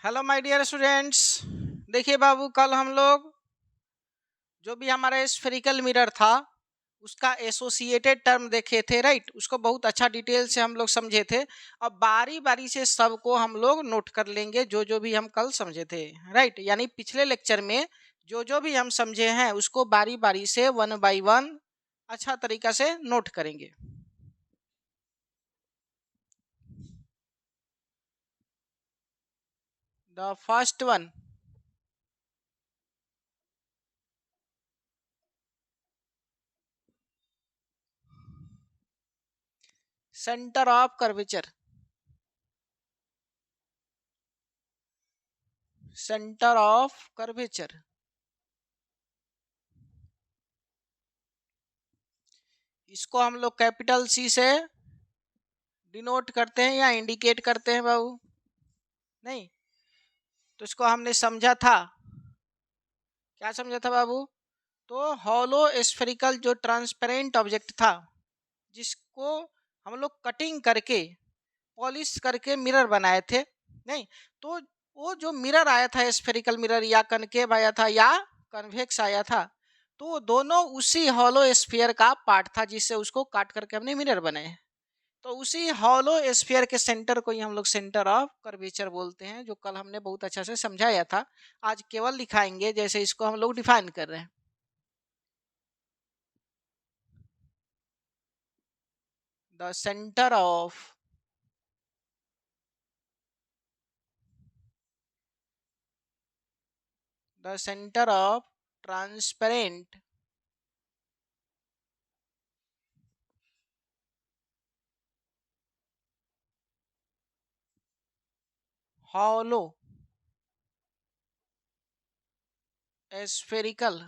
Hello my dear students. देखिए बाबू, कल हम लोग जो भी हमारा स्फेरिकल मिरर था उसका एसोसिएटेड टर्म देखे थे, राइट। उसको बहुत अच्छा डिटेल से हम लोग समझे थे। अब बारी बारी से सबको हम लोग नोट कर लेंगे जो जो भी हम कल समझे थे, राइट। यानी पिछले लेक्चर में जो भी हम समझे हैं उसको बारी बारी से वन बाय वन अच्छा तरीका से नोट करेंगे। The first one, centre of curvature. Centre of curvature इसको हम लोग कैपिटल सी से डिनोट करते हैं या इंडिकेट करते हैं बाबू? नहीं। तो इसको हमने समझा था, क्या समझा था बाबू? तो हॉलो स्फेरिकल जो ट्रांसपेरेंट ऑब्जेक्ट था जिसको हम लोग कटिंग करके पॉलिश करके मिरर बनाए थे, नहीं। तो वो जो मिरर आया था स्फेरिकल मिरर, या कनकेव आया था या कन्वेक्स आया था, तो वो दोनों उसी हॉलो स्फीयर का पार्ट था जिससे उसको काट करके हमने मिरर बनाए। तो उसी हॉलो स्फीयर के सेंटर को ही हम लोग सेंटर ऑफ कर्वेचर बोलते हैं, जो कल हमने बहुत अच्छा से समझाया था। आज केवल दिखाएंगे जैसे इसको हम लोग डिफाइन कर रहे हैं। The centre of the centre of transparent hollow spherical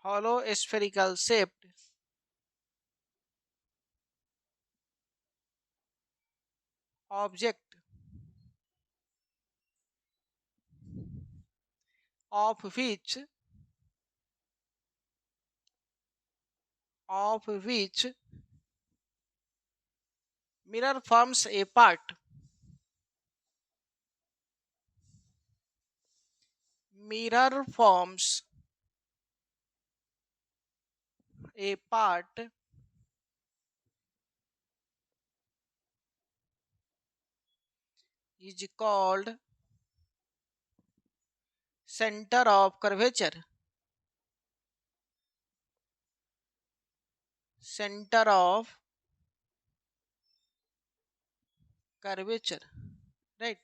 hollow spherical shaped object of which mirror forms a part. Mirror forms a part is called center of curvature. Center of curvature, right?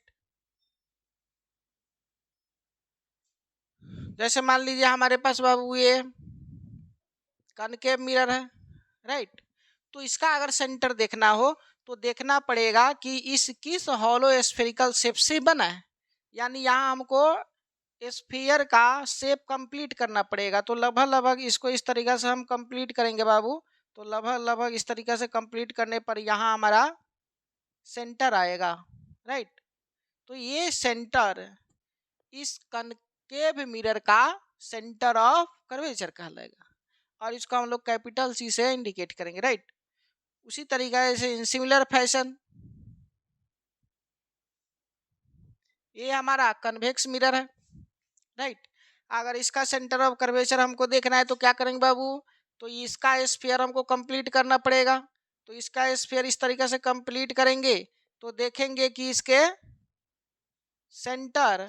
जैसे मान लीजिए हमारे पास बाबू ये concave mirror है, right. तो इसका अगर centre देखना हो तो देखना पड़ेगा कि इस किस हॉलो स्फेरिकल शेप से बना है। यानी यहाँ हमको स्फीयर का शेप कंप्लीट करना पड़ेगा। तो लगभग लगभग इसको इस तरीके से हम कंप्लीट करेंगे बाबू। तो लगभग लगभग इस तरीके से कंप्लीट करने पर यहाँ हमारा सेंटर आएगा, राइट। तो ये सेंटर इस कनकेव मिरर का सेंटर ऑफ कर्वेचर कहलाएगा और इसको हम लोग कैपिटल सी से इंडिकेट करेंगे, राइट। उसी तरीके से इन सिमिलर फैशन ये हमारा कन्वेक्स मिरर है, राइट। अगर इसका सेंटर ऑफ कर्वेचर हमको देखना है तो क्या करेंगे बाबू? तो इसका स्फीयर हमको कंप्लीट करना पड़ेगा। तो इसका स्फीयर इस तरीके से कंप्लीट करेंगे तो देखेंगे कि इसके सेंटर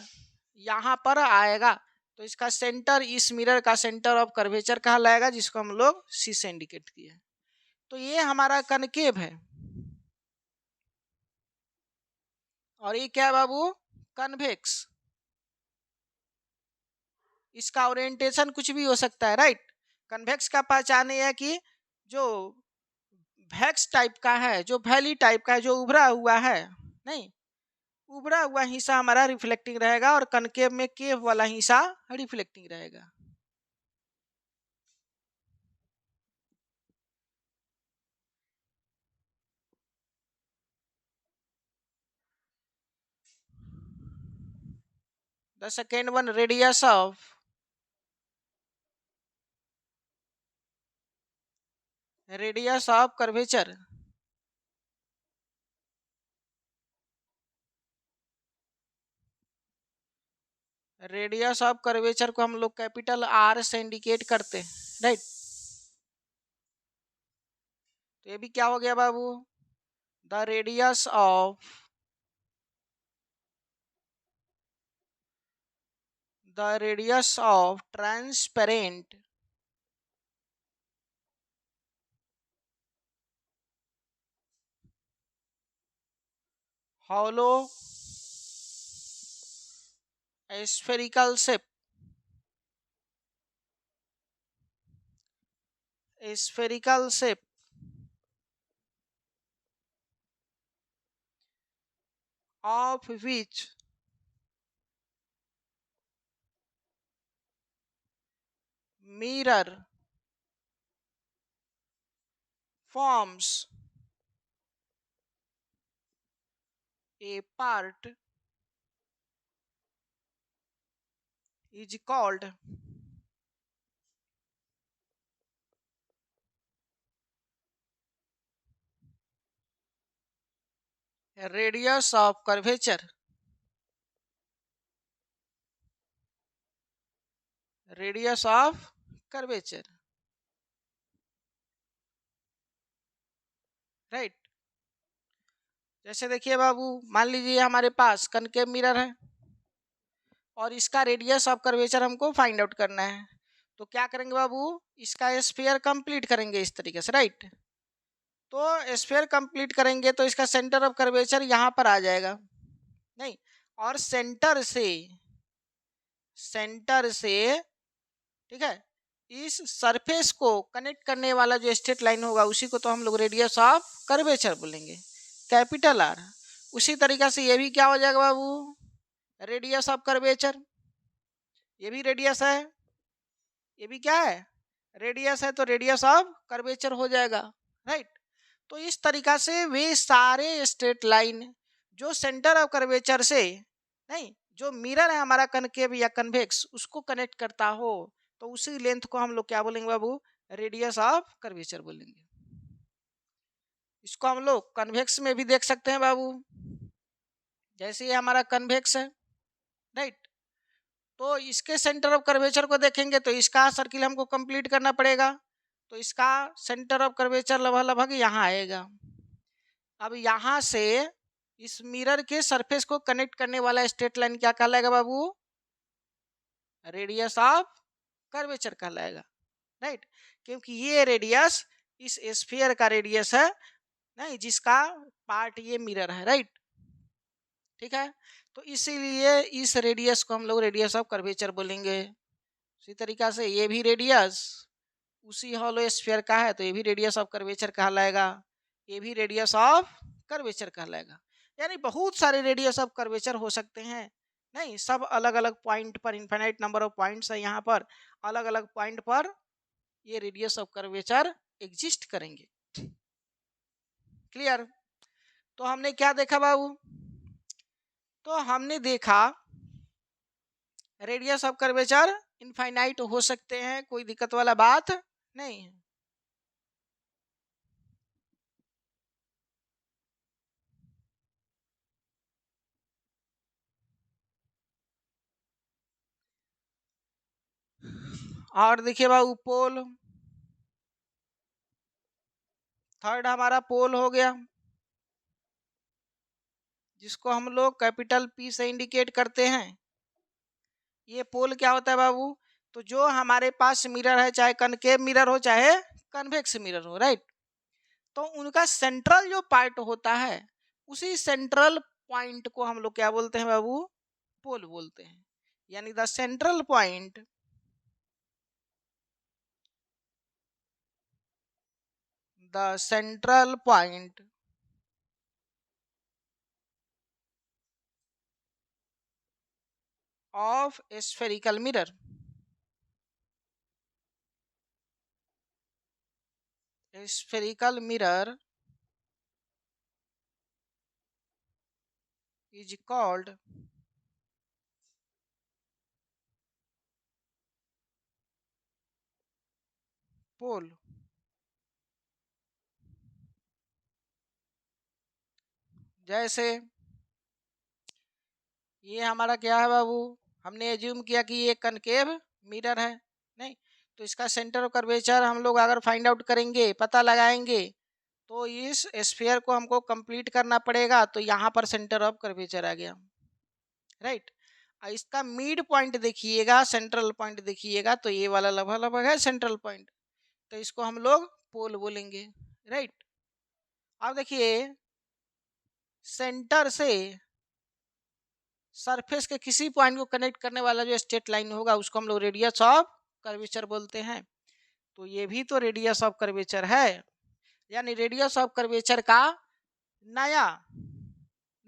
यहाँ पर आएगा। तो इसका सेंटर इस मिरर का सेंटर ऑफ कर्वेचर कहलाएगा, जिसको हम लोग सी से इंडिकेट किए। तो ये हमारा कनकेव है और ये क्या है बाबू? कन्वेक्स। इसका ओरिएंटेशन कुछ भी हो सकता है, राइट। कन्वेक्स का पहचान ये है कि जो वैक्स टाइप का है, जो वैली टाइप का है, जो उभरा हुआ है, नहीं, उभरा हुआ हिस्सा हमारा रिफ्लेक्टिंग रहेगा और कनकेव में केव वाला हिस्सा रिफ्लेक्टिंग रहेगा। The second one, radius of curvature. Radius of curvature को हम लोग कैपिटल आर से इंडिकेट करते हैं, राइट। तो ये भी क्या हो गया बाबू, the radius of transparent hollow spherical shape of which mirror forms a part is called radius of curvature. Radius of curvature, right. जैसे देखिए बाबू, मान लीजिए हमारे पास कनकेव मिरर है और इसका रेडियस ऑफ कर्वेचर हमको फाइंड आउट करना है। तो क्या करेंगे बाबू, इसका स्फीयर कंप्लीट करेंगे इस तरीके से, राइट। तो स्फीयर कंप्लीट करेंगे तो इसका सेंटर ऑफ कर्वेचर यहाँ पर आ जाएगा, नहीं, और सेंटर से ठीक है, इस सरफेस को कनेक्ट करने वाला जो स्ट्रेट लाइन होगा उसी को तो हम लोग रेडियस ऑफ कर्वेचर बोलेंगे, कैपिटल आर। उसी तरीके से ये भी क्या हो जाएगा बाबू, रेडियस ऑफ कर्वेचर। ये भी रेडियस है, ये भी क्या है, रेडियस है, तो रेडियस ऑफ कर्वेचर हो जाएगा, राइट। तो इस तरीका से वे सारे स्ट्रेट लाइन जो सेंटर ऑफ कर्वेचर से, नहीं, जो मिरर है हमारा कनकेव या कन्वेक्स उसको कनेक्ट करता हो, तो उसी लेंथ को हम लोग क्या बोलेंगे बाबू, रेडियस ऑफ कर्वेचर बोलेंगे। इसको हम लोग कन्वेक्स में भी देख सकते हैं बाबू, जैसे ये हमारा कन्वेक्स है, राइट। तो इसके सेंटर ऑफ कर्वेचर को देखेंगे तो इसका सर्किल हमको कंप्लीट करना पड़ेगा, तो इसका सेंटर ऑफ कर्वेचर लगभग यहाँ आएगा। अब यहाँ से इस मिरर के सरफेस को कनेक्ट करने वाला स्ट्रेट लाइन क्या कहलाएगा बाबू, रेडियस ऑफ कर्वेचर कहलाएगा, राइट। क्योंकि ये रेडियस इस स्फीयर का रेडियस है, नहीं, जिसका पार्ट ये मिरर है, राइट, ठीक है। तो इसीलिए इस रेडियस को हम लोग रेडियस ऑफ कर्वेचर बोलेंगे। इसी तरीका से ये भी रेडियस उसी हॉलो स्फीयर का है, तो ये भी रेडियस ऑफ कर्वेचर कहलाएगा, ये भी रेडियस ऑफ कर्वेचर कहलाएगा। यानी बहुत सारे रेडियस ऑफ कर्वेचर हो सकते हैं, नहीं, सब अलग अलग पॉइंट पर, इनफाइनाइट नंबर ऑफ पॉइंट्स है यहाँ पर, अलग अलग पॉइंट पर ये रेडियस ऑफ कर्वेचर एग्जिस्ट करेंगे। क्लियर। तो हमने क्या देखा बाबू, तो हमने देखा रेडियस ऑफ कर्वेचर इनफाइनाइट हो सकते हैं, कोई दिक्कत वाला बात नहीं है। और देखिए बाबू, पोल, थर्ड हमारा पोल हो गया, जिसको हम लोग कैपिटल पी से इंडिकेट करते हैं। ये पोल क्या होता है बाबू, तो जो हमारे पास मिरर है, चाहे कनकेव मिरर हो चाहे कन्वेक्स मिरर हो, राइट, तो उनका सेंट्रल जो पार्ट होता है उसी सेंट्रल पॉइंट को हम लोग क्या बोलते हैं बाबू, पोल बोलते हैं। यानी the central point of a spherical mirror is called pole। जैसे ये हमारा क्या है बाबू, हमने एज्यूम किया कि ये कनकेव मिरर है, नहीं, तो इसका सेंटर ऑफ कर्वेचर हम लोग अगर फाइंड आउट करेंगे, पता लगाएंगे, तो इस स्फीयर को हमको कंप्लीट करना पड़ेगा, तो यहाँ पर सेंटर ऑफ कर्वेचर आ गया, राइट। इसका मिड पॉइंट देखिएगा, सेंट्रल पॉइंट देखिएगा, तो ये वाला लगभग लगभग है सेंट्रल पॉइंट, तो इसको हम लोग पोल बोलेंगे, राइट। अब देखिए सेंटर से सरफेस के किसी पॉइंट को कनेक्ट करने वाला जो स्ट्रेट लाइन होगा उसको हम लोग रेडियस ऑफ कर्वेचर बोलते हैं, तो ये भी तो रेडियस ऑफ कर्वेचर है, यानी रेडियस ऑफ कर्वेचर का नया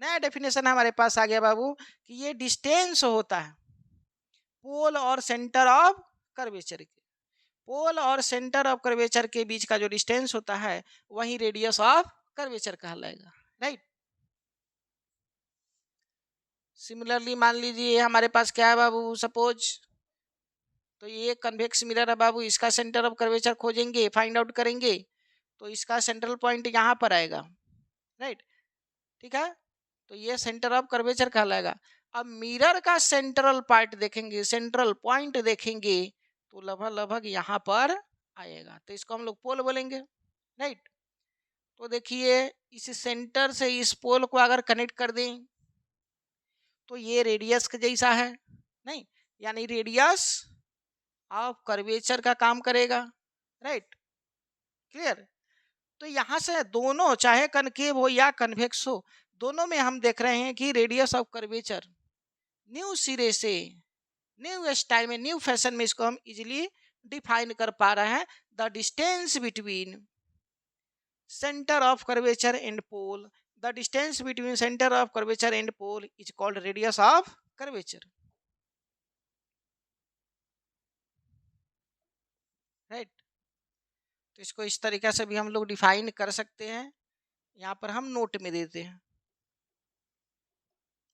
नया डेफिनेशन हमारे पास आ गया बाबू, कि ये डिस्टेंस होता है पोल और सेंटर ऑफ कर्वेचर के, पोल और सेंटर ऑफ कर्वेचर के बीच का जो डिस्टेंस होता है वही रेडियस ऑफ कर्वेचर कहलाएगा, राइट। सिमिलरली मान लीजिए हमारे पास क्या है बाबू, सपोज तो ये कन्वेक्स मिरर है बाबू, इसका सेंटर ऑफ कर्वेचर खोजेंगे, फाइंड आउट करेंगे, तो इसका सेंट्रल पॉइंट यहाँ पर आएगा, राइट, ठीक है, तो ये सेंटर ऑफ कर्वेचर कहलाएगा। अब मिरर का सेंट्रल पार्ट देखेंगे, सेंट्रल पॉइंट देखेंगे, तो लगभग लगभग यहाँ पर आएगा, तो इसको हम लोग पोल बोलेंगे, राइट। तो देखिए इस सेंटर से इस पोल को अगर कनेक्ट कर दें तो ये रेडियस के जैसा है, नहीं, यानी रेडियस ऑफ कर्वेचर का काम करेगा, राइट, क्लियर। तो यहाँ से दोनों चाहे कनकेव हो या कन्वेक्स हो, दोनों में हम देख रहे हैं कि रेडियस ऑफ कर्वेचर न्यू सिरे से न्यू स्टाइल में न्यू फैशन में इसको हम इजीली डिफाइन कर पा रहे हैं। The distance between centre of curvature and pole, the distance between centre of curvature and pole is called radius of curvature, right. तो इसको इस तरीके से भी हम लोग डिफाइन कर सकते हैं, यहाँ पर हम नोट में देते हैं,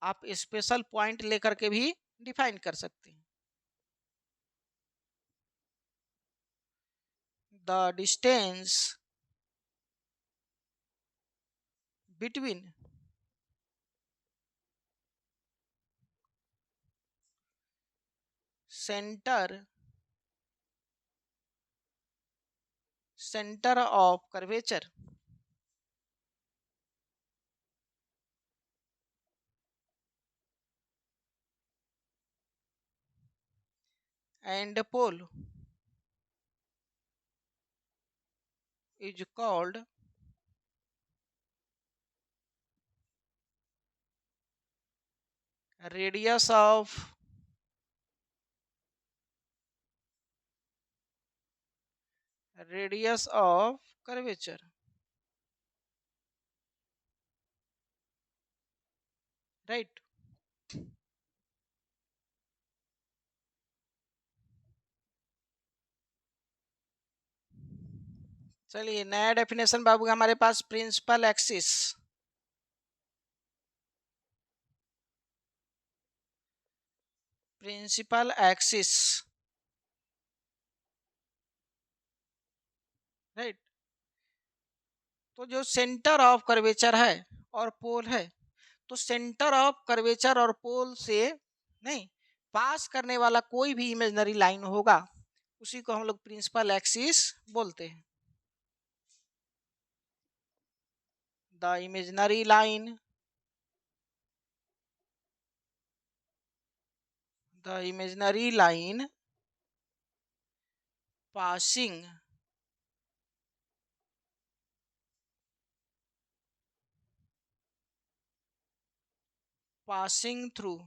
आप स्पेशल पॉइंट लेकर के भी डिफाइन कर सकते हैं। The distance between centre of curvature and pole is called radius of curvature, right। चलिए नया डेफिनेशन बाबू हमारे पास, principal axis, principal axis, right. तो जो सेंटर ऑफ कर्वेचर है और पोल है, तो सेंटर ऑफ कर्वेचर और पोल से नहीं पास करने वाला कोई भी इमेजिनरी लाइन होगा उसी को हम लोग प्रिंसिपल एक्सिस बोलते हैं। The imaginary line, the imaginary line passing through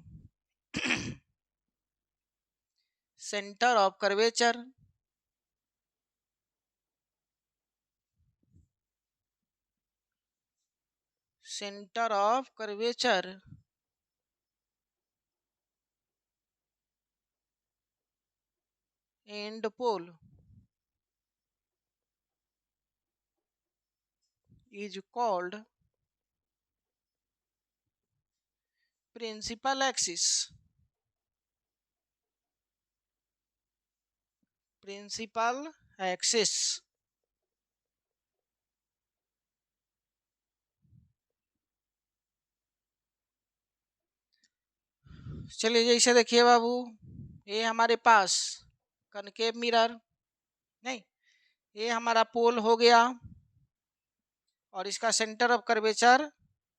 center of curvature and pole is called principal axis, principal axis। चलिए जैसे देखिए बाबू, ये हमारे पास कनकेव मिरर, नहीं ये हमारा पोल हो गया और इसका सेंटर ऑफ कर्वेचर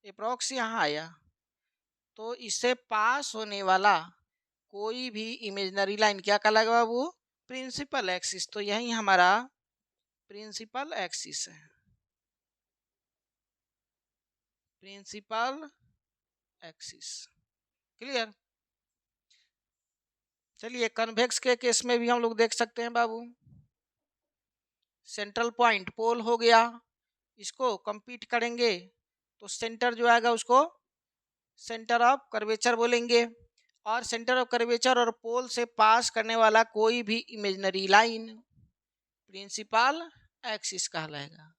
अप्रॉक्स यहाँ आया, तो इससे पास होने वाला कोई भी इमेजिनरी लाइन क्या कहलाएगा बाबू? Principal axis. तो यही हमारा प्रिंसिपल एक्सिस है, प्रिंसिपल एक्सिस। क्लियर? चलिए कन्वेक्स के केस में भी हम लोग देख सकते हैं बाबू, सेंट्रल पॉइंट पोल हो गया, इसको कंपीट करेंगे तो सेंटर जो आएगा उसको सेंटर ऑफ कर्वेचर बोलेंगे, और सेंटर ऑफ कर्वेचर और पोल से पास करने वाला कोई भी इमेजिनरी लाइन प्रिंसिपल एक्सिस कहलाएगा,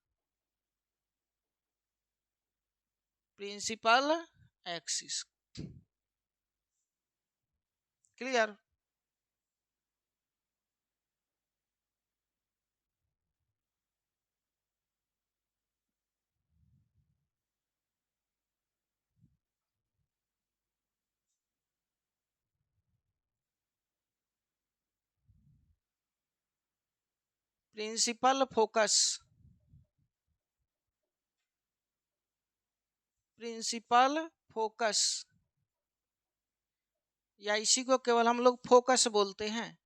principal axis. Clear? Principal focus, principal focus, या इसी को केवल हम लोग फोकस बोलते हैं,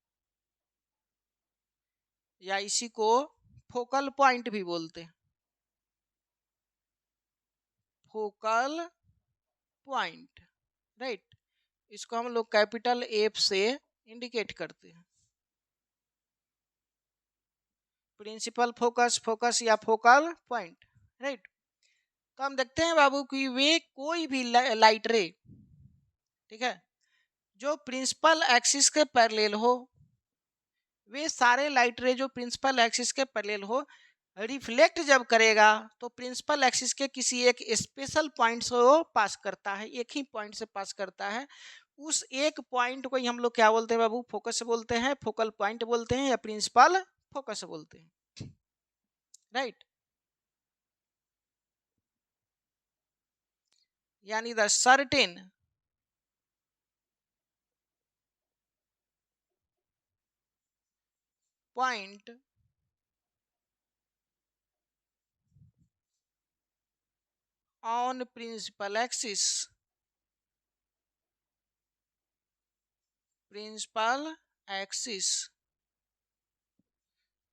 या इसी को फोकल पॉइंट भी बोलते हैं, फोकल पॉइंट, राइट। इसको हम लोग कैपिटल एफ से इंडिकेट करते हैं, प्रिंसिपल फोकस, फोकस या फोकल पॉइंट, राइट। तो हम देखते हैं बाबू कि वे कोई भी लाइट रे, ठीक है, जो प्रिंसिपल एक्सिस के पैरेलल हो, वे सारे लाइट रे जो प्रिंसिपल एक्सिस के पैरेलल हो, रिफ्लेक्ट जब करेगा तो प्रिंसिपल एक्सिस के किसी एक स्पेशल पॉइंट से वो पास करता है, एक ही पॉइंट से पास करता है। उस एक पॉइंट को ही हम लोग क्या बोलते हैं बाबू? फोकस बोलते हैं, फोकल पॉइंट बोलते हैं, या प्रिंसिपल फोकस बोलते हैं, राइट। यानी the certain point on principal axis, principal axis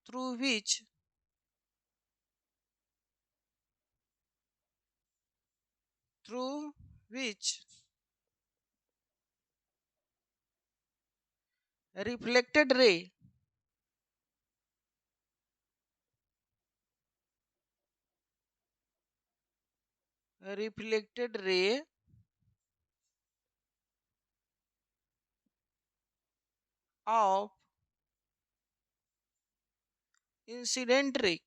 through which reflected ray of incident ray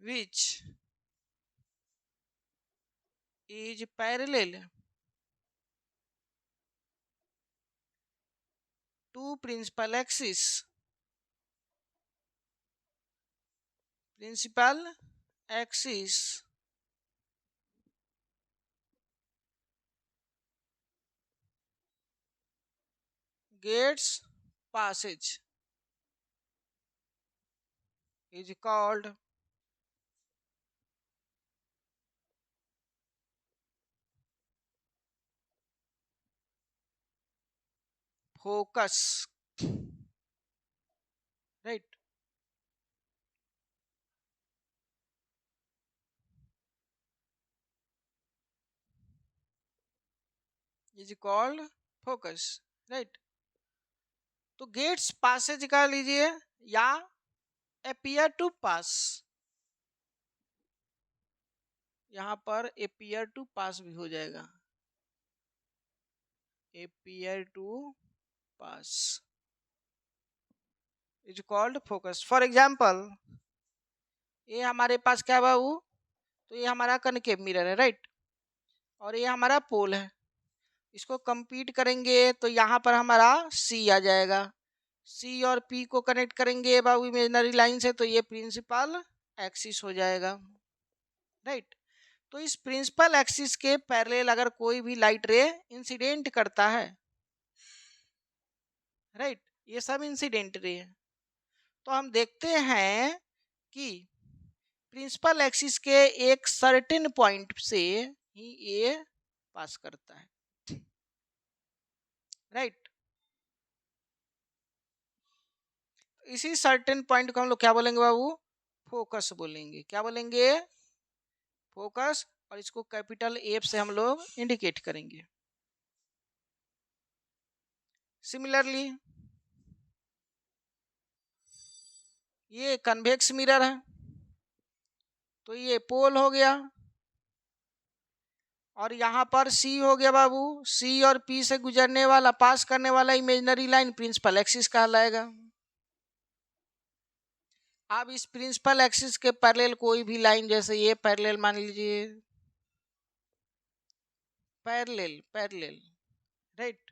which is parallel to principal axis, gets passage is called focus, right। is called focus, right। तो gets Passage का लीजिए, या appear to पास, यहां पर appear to पास भी हो जाएगा, appear to pass is called focus. For example ये हमारे पास क्या बाबू? तो ये हमारा कनकेव मिरर है, राइट, और ये हमारा पोल है, इसको कंपीट करेंगे तो यहाँ पर हमारा सी आ जाएगा, सी और पी को कनेक्ट करेंगे बाबू इमेजिनरी लाइन से, तो ये प्रिंसिपल एक्सिस हो जाएगा, राइट। तो इस प्रिंसिपल एक्सिस के पैरेलल अगर कोई भी लाइट रे इंसिडेंट करता है, राइट, ये सब इंसिडेंट रे है, तो हम देखते हैं कि प्रिंसिपल एक्सिस के एक सर्टेन पॉइंट से ही ये पास करता है, राइट। इसी सर्टेन पॉइंट को हम लोग क्या बोलेंगे बाबू, फोकस बोलेंगे। क्या बोलेंगे, फोकस। और इसको कैपिटल एफ से हम लोग इंडिकेट करेंगे। सिमिलरली ये कन्वेक्स मिरर है, तो ये पोल हो गया, और यहाँ पर सी हो गया बाबू, सी और पी से गुजरने वाला पास करने वाला इमेजिनरी लाइन प्रिंसिपल एक्सिस कहलाएगा। अब इस प्रिंसिपल एक्सिस के पैरेलल कोई भी लाइन, जैसे ये पैरेलल मान लीजिए, पैरेलल पैरेलल, राइट।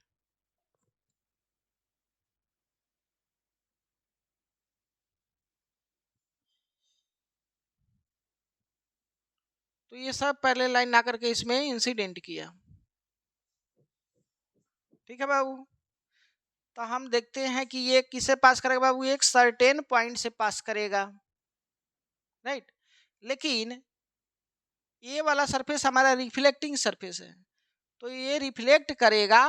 तो ये सब पैरेलल लाइन ना करके इसमें इंसिडेंट किया, ठीक है बाबू। तो हम देखते हैं कि ये किसे पास करेगा बाबू, एक सर्टेन पॉइंट से पास करेगा, राइट। लेकिन ये वाला सरफेस हमारा रिफ्लेक्टिंग सरफेस है, तो ये रिफ्लेक्ट करेगा,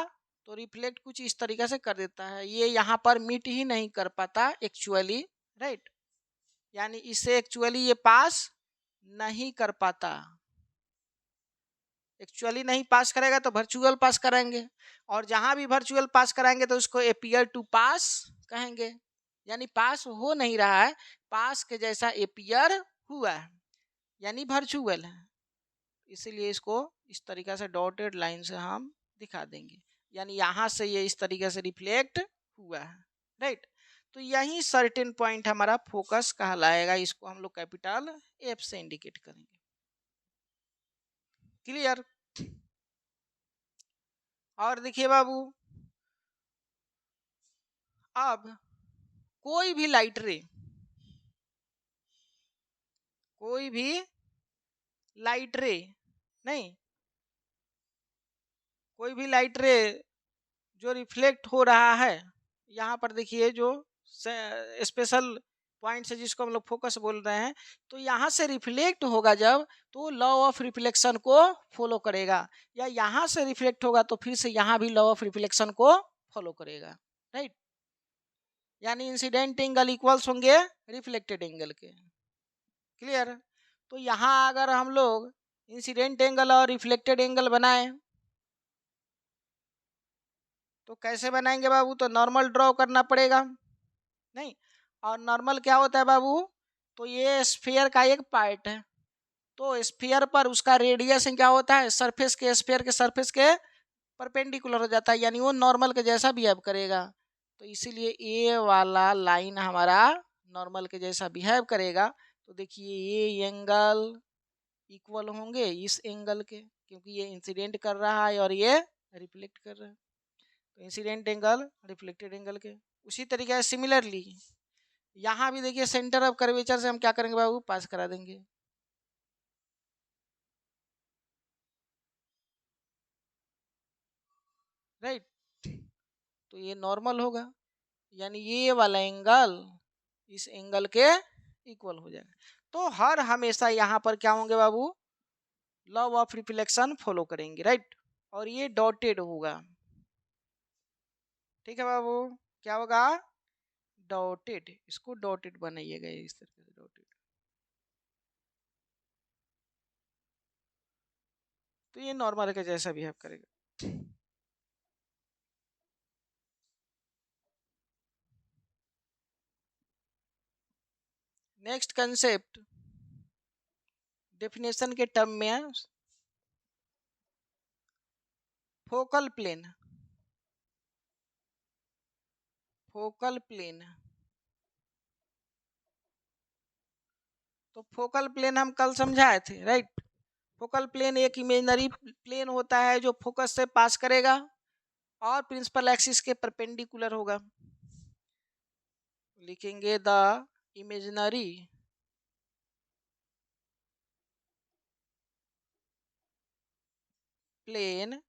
तो रिफ्लेक्ट कुछ इस तरीके से कर देता है, ये यहाँ पर मीट ही नहीं कर पाता एक्चुअली, राइट। यानी इससे एक्चुअली ये पास नहीं कर पाता, एक्चुअली नहीं पास करेगा तो वर्चुअल पास कराएंगे, और जहां भी वर्चुअल पास कराएंगे तो उसको एपियर टू पास कहेंगे, यानी पास हो नहीं रहा है, पास के जैसा एपियर हुआ है, यानी वर्चुअल है। इसीलिए इसको इस तरीके से डॉटेड लाइन से हम दिखा देंगे, यानी यहाँ से ये इस तरीके से रिफ्लेक्ट हुआ है, राइट। तो यही सर्टेन पॉइंट हमारा फोकस कहलाएगा, इसको हम लोग कैपिटल एफ से इंडिकेट करेंगे। क्लियर। और देखिए बाबू, अब कोई भी लाइट रे, कोई भी लाइट रे, नहीं, कोई भी लाइट रे जो रिफ्लेक्ट हो रहा है, यहाँ पर देखिए जो स्पेशल पॉइंट है जिसको हम लोग फोकस बोल रहे हैं, तो यहाँ से रिफ्लेक्ट होगा जब, तो लॉ ऑफ रिफ्लेक्शन को फॉलो करेगा, या यहाँ से रिफ्लेक्ट होगा तो फिर से यहाँ भी लॉ ऑफ रिफ्लेक्शन को फॉलो करेगा, राइट। यानी इंसिडेंट एंगल इक्वल्स होंगे रिफ्लेक्टेड एंगल के। क्लियर। तो यहाँ अगर हम लोग इंसिडेंट एंगल और रिफ्लेक्टेड एंगल बनाए तो कैसे बनाएंगे बाबू, तो नॉर्मल ड्रॉ करना पड़ेगा, नहीं। और नॉर्मल क्या होता है बाबू, तो ये स्फीयर का एक पार्ट है, तो स्फीयर पर उसका रेडियस क्या होता है, सरफेस के, स्फीयर के सरफेस के परपेंडिकुलर हो जाता है, यानी वो नॉर्मल के जैसा बिहेव करेगा। तो इसीलिए ये वाला लाइन हमारा नॉर्मल के जैसा बिहेव करेगा। तो देखिए ये एंगल इक्वल होंगे इस एंगल के, क्योंकि ये इंसिडेंट कर रहा है और ये रिफ्लेक्ट कर रहा है, तो इंसिडेंट एंगल रिफ्लेक्टेड एंगल के। उसी तरीके से सिमिलरली यहाँ भी देखिए सेंटर ऑफ कर्वेचर से हम क्या करेंगे बाबू, पास करा देंगे, राइट। तो ये नॉर्मल होगा, यानी ये वाला एंगल इस एंगल के इक्वल हो जाएगा। तो हर हमेशा यहाँ पर क्या होंगे बाबू, लॉ ऑफ रिफ्लेक्शन फॉलो करेंगे, राइट। और ये डॉटेड होगा, ठीक है बाबू, क्या होगा, डॉटेड। इसको डॉटेड बनाइएगा इस तरीके से, डॉटेड। तो ये नॉर्मल के जैसा बिहेव करेगा। नेक्स्ट कंसेप्ट डेफिनेशन के टर्म में है फोकल प्लेन। फोकल प्लेन, तो फोकल प्लेन हम कल समझाए थे, राइट। फोकल प्लेन एक इमेजिनरी प्लेन होता है जो फोकस से पास करेगा और प्रिंसिपल एक्सिस के परपेंडिकुलर होगा। लिखेंगे the imaginary plane,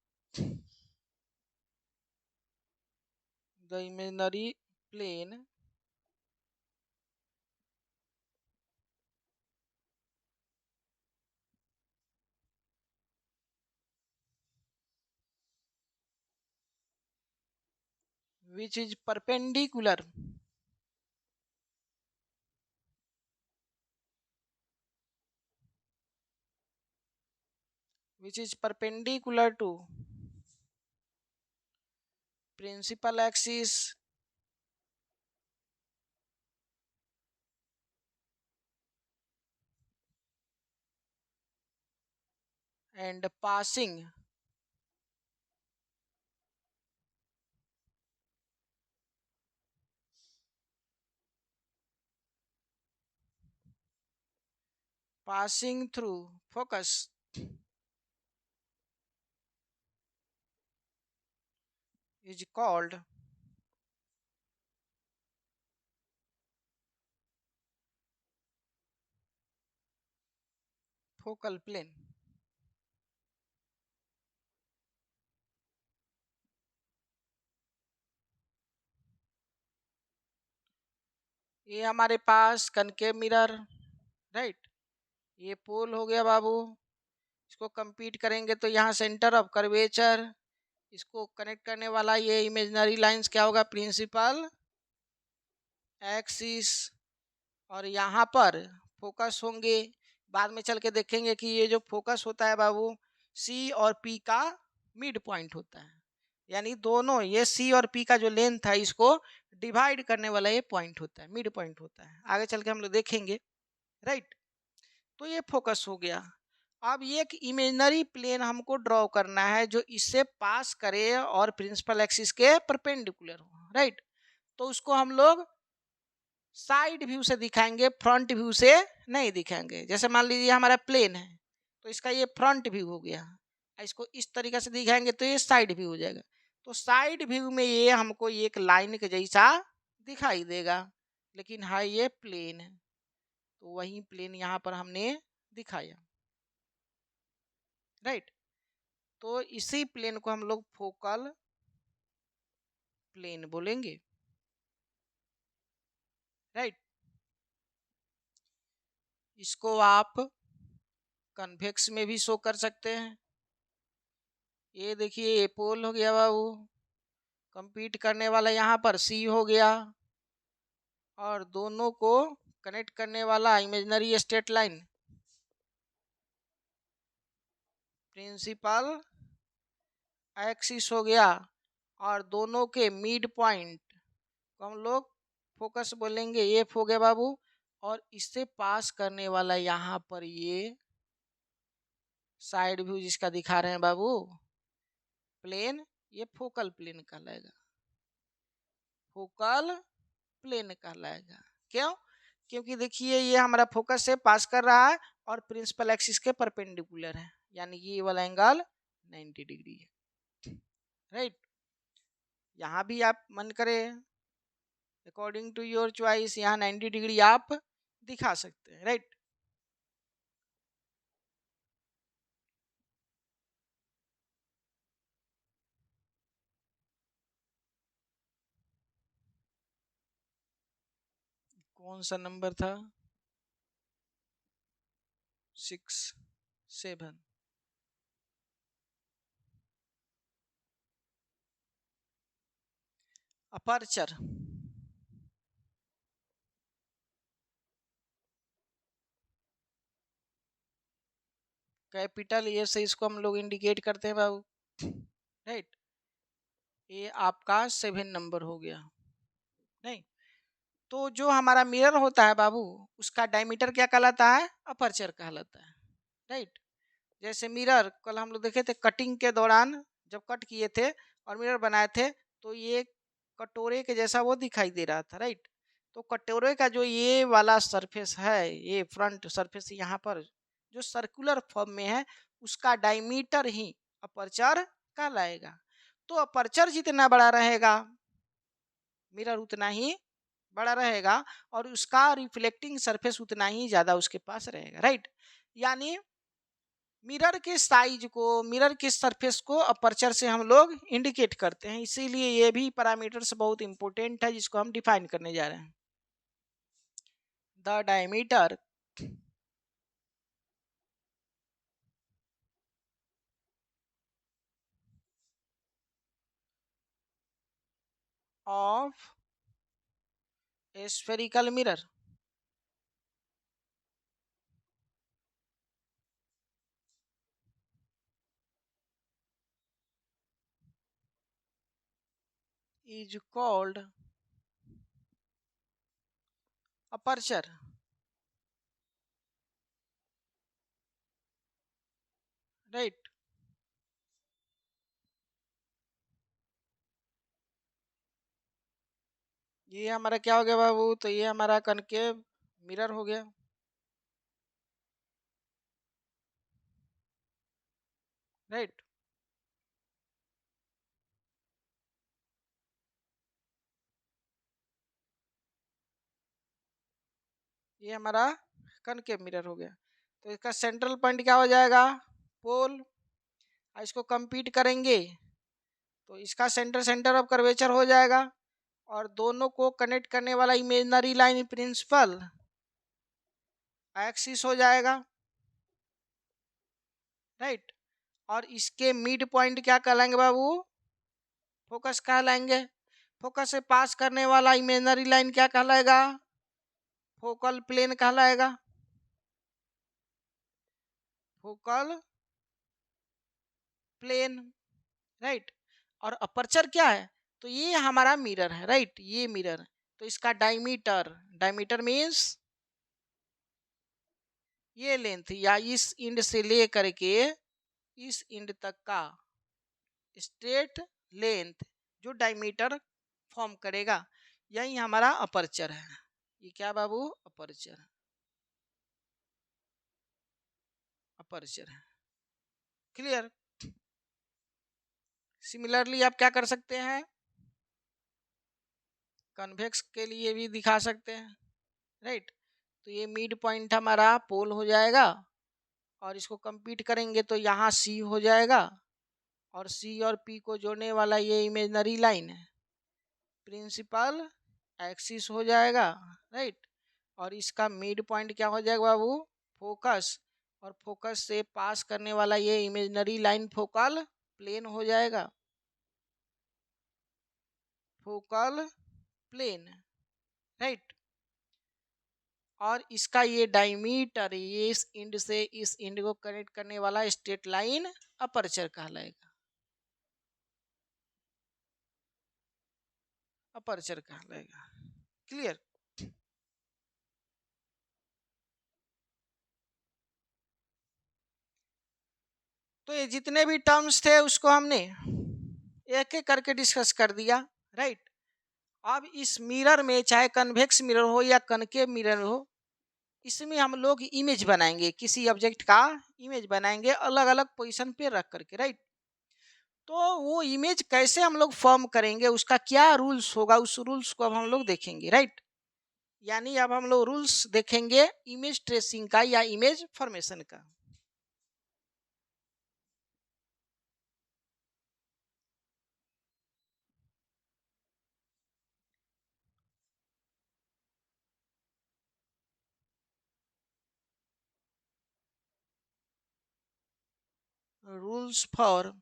the imaginary plane which is perpendicular to principal axis and passing through focus is called focal plane. ये हमारे पास कनकेव मिरर, राइट, ये पोल हो गया बाबू। इसको कंप्लीट करेंगे तो यहाँ सेंटर ऑफ कर्वेचर, इसको कनेक्ट करने वाला ये इमेजिनरी लाइंस क्या होगा, प्रिंसिपल एक्सिस, और यहाँ पर फोकस होंगे। बाद में चल के देखेंगे कि ये जो फोकस होता है बाबू, सी और पी का मिड पॉइंट होता है, यानी दोनों ये सी और पी का जो लेंथ है इसको डिवाइड करने वाला ये पॉइंट होता है, मिड पॉइंट होता है। आगे चल के हम लोग देखेंगे, राइट। तो ये फोकस हो गया। अब ये एक इमेजिनरी प्लेन हमको ड्रॉ करना है जो इससे पास करे और प्रिंसिपल एक्सिस के परपेंडिकुलर हो, राइट। तो उसको हम लोग साइड व्यू से दिखाएंगे, फ्रंट व्यू से नहीं दिखाएंगे। जैसे मान लीजिए हमारा प्लेन है तो इसका ये फ्रंट व्यू हो गया, इसको इस तरीके से दिखाएंगे तो ये साइड व्यू हो जाएगा। तो साइड व्यू में ये हमको एक लाइन के जैसा दिखाई देगा, लेकिन हाँ ये प्लेन है, तो वही प्लेन यहाँ पर हमने दिखाया, राइट। तो इसी प्लेन को हम लोग फोकल प्लेन बोलेंगे, राइट। इसको आप कन्वेक्स में भी शो कर सकते हैं। ये देखिए ये पोल हो गया बाबू, कंप्लीट करने वाला यहाँ पर सी हो गया, और दोनों को कनेक्ट करने वाला imaginary straight line principal axis हो गया, और दोनों के मिड पॉइंट को हम लोग फोकस बोलेंगे, ये हो गया बाबू। और इससे पास करने वाला यहाँ पर ये साइड व्यू जिसका दिखा रहे हैं बाबू प्लेन, ये फोकल प्लेन कहलाएगा, फोकल प्लेन कहलाएगा। क्यों? क्योंकि देखिए ये हमारा फोकस से पास कर रहा है और प्रिंसिपल एक्सिस के परपेंडिकुलर है, यानी ये वाला एंगल 90 डिग्री है, राइट। यहाँ भी आप मन करे अकॉर्डिंग टू योर चॉइस यहाँ 90 डिग्री आप दिखा सकते हैं, राइट। कौन सा नंबर था, 6 7। अपर्चर, कैपिटल ए से इसको हम लोग इंडिकेट करते हैं बाबू, राइट। ये आपका 7 नंबर हो गया, नहीं। तो जो हमारा मिरर होता है बाबू उसका डायमीटर क्या कहलाता है, अपर्चर कहलाता है, राइट। जैसे मिरर कल हम लोग देखे थे कटिंग के दौरान, जब कट किए थे और मिरर बनाए थे तो ये कटोरे के जैसा वो दिखाई दे रहा था, राइट। तो कटोरे का जो ये वाला सरफेस है, ये फ्रंट सरफेस यहाँ पर जो सर्कुलर फॉर्म में है उसका डायमीटर ही अपर्चर कहलाएगा। तो अपर्चर जितना बड़ा रहेगा मिरर उतना ही बड़ा रहेगा और उसका रिफ्लेक्टिंग सरफेस उतना ही ज़्यादा उसके पास रहेगा, राइट। यानी मिरर के साइज को, मिरर के सरफेस को अपर्चर से हम लोग इंडिकेट करते हैं, इसीलिए ये भी पैरामीटर्स बहुत इंपॉर्टेंट है जिसको हम डिफाइन करने जा रहे हैं। The diameter of A spherical mirror is called aperture, right. ये हमारा क्या हो गया बाबू, तो ये हमारा कनकेव मिरर हो गया, राइट। ये हमारा कनकेव मिरर हो गया। तो इसका सेंट्रल पॉइंट क्या हो जाएगा, पोल। इसको कंप्लीट करेंगे तो इसका सेंटर ऑफ कर्वेचर हो जाएगा और दोनों को कनेक्ट करने वाला इमेजिनरी लाइन प्रिंसिपल एक्सिस हो जाएगा, राइट। और इसके मिड पॉइंट क्या कहलाएंगे बाबू, फोकस कहलाएंगे। फोकस से पास करने वाला इमेजिनरी लाइन क्या कहलाएगा, फोकल प्लेन कहलाएगा, फोकल प्लेन, राइट। और अपर्चर क्या है, तो ये हमारा मिरर है, राइट, ये मिरर। तो इसका डायमीटर, डायमीटर मीन्स ये लेंथ या इस इंड से ले करके इस इंड तक का स्ट्रेट लेंथ जो डायमीटर फॉर्म करेगा, यही हमारा अपर्चर है। ये क्या बाबू, अपर्चर, अपर्चर है, क्लियर। सिमिलरली आप क्या कर सकते हैं, कन्वेक्स के लिए भी दिखा सकते हैं, राइट। तो ये मिड पॉइंट हमारा पोल हो जाएगा और इसको कंप्लीट करेंगे तो यहाँ सी हो जाएगा और सी और पी को जोड़ने वाला ये इमेजिनरी लाइन है, प्रिंसिपल एक्सिस हो जाएगा, राइट। और इसका मिड पॉइंट क्या हो जाएगा बाबू, फोकस। और फोकस से पास करने वाला ये इमेजिनरी लाइन फोकल प्लेन हो जाएगा, फोकल प्लेन, राइट। और इसका ये डायमीटर, ये इस इंड से इस इंड को कनेक्ट करने वाला स्ट्रेट लाइन अपर्चर कहलाएगा, अपर्चर कहलाएगा, क्लियर। तो ये जितने भी टर्म्स थे उसको हमने एक एक करके डिस्कस कर दिया, राइट। अब इस मिरर में चाहे कन्वेक्स मिरर हो या कनकेव मिरर हो, इसमें हम लोग इमेज बनाएंगे, किसी ऑब्जेक्ट का इमेज बनाएंगे अलग अलग पोजीशन पे रख करके, राइट। तो वो इमेज कैसे हम लोग फॉर्म करेंगे, उसका क्या रूल्स होगा, उस रूल्स को अब हम लोग देखेंगे, राइट। यानी अब हम लोग रूल्स देखेंगे इमेज ट्रेसिंग का या इमेज फॉर्मेशन का। रूल्स फॉर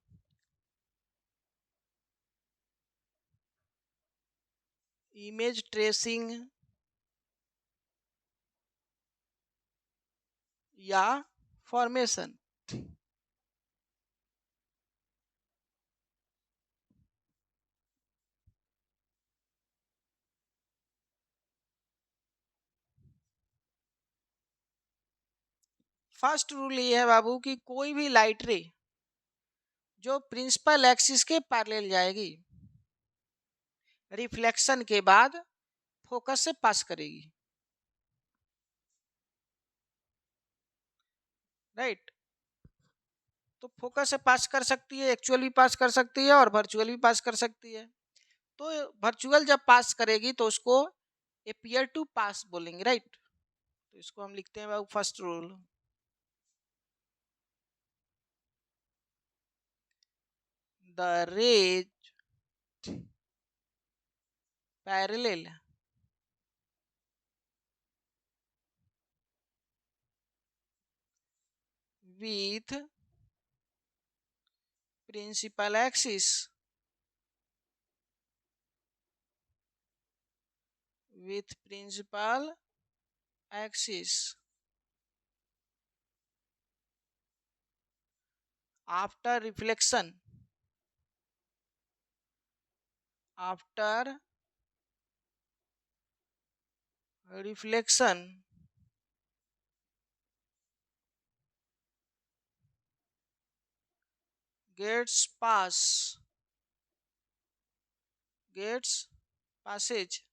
इमेज ट्रेसिंग या फॉर्मेशन। फर्स्ट रूल ये है बाबू कि कोई भी लाइट रे जो प्रिंसिपल एक्सिस के पैरेलल जाएगी, रिफ्लेक्शन के बाद फोकस से पास करेगी, राइट। तो फोकस से पास कर सकती है, एक्चुअल भी पास कर सकती है और वर्चुअल भी पास कर सकती है। तो वर्चुअल जब पास करेगी तो उसको अपीयर टू पास बोलेंगे, राइट। तो इसको हम लिखते हैं first rule, the rays parallel with principal axis after reflection gets passage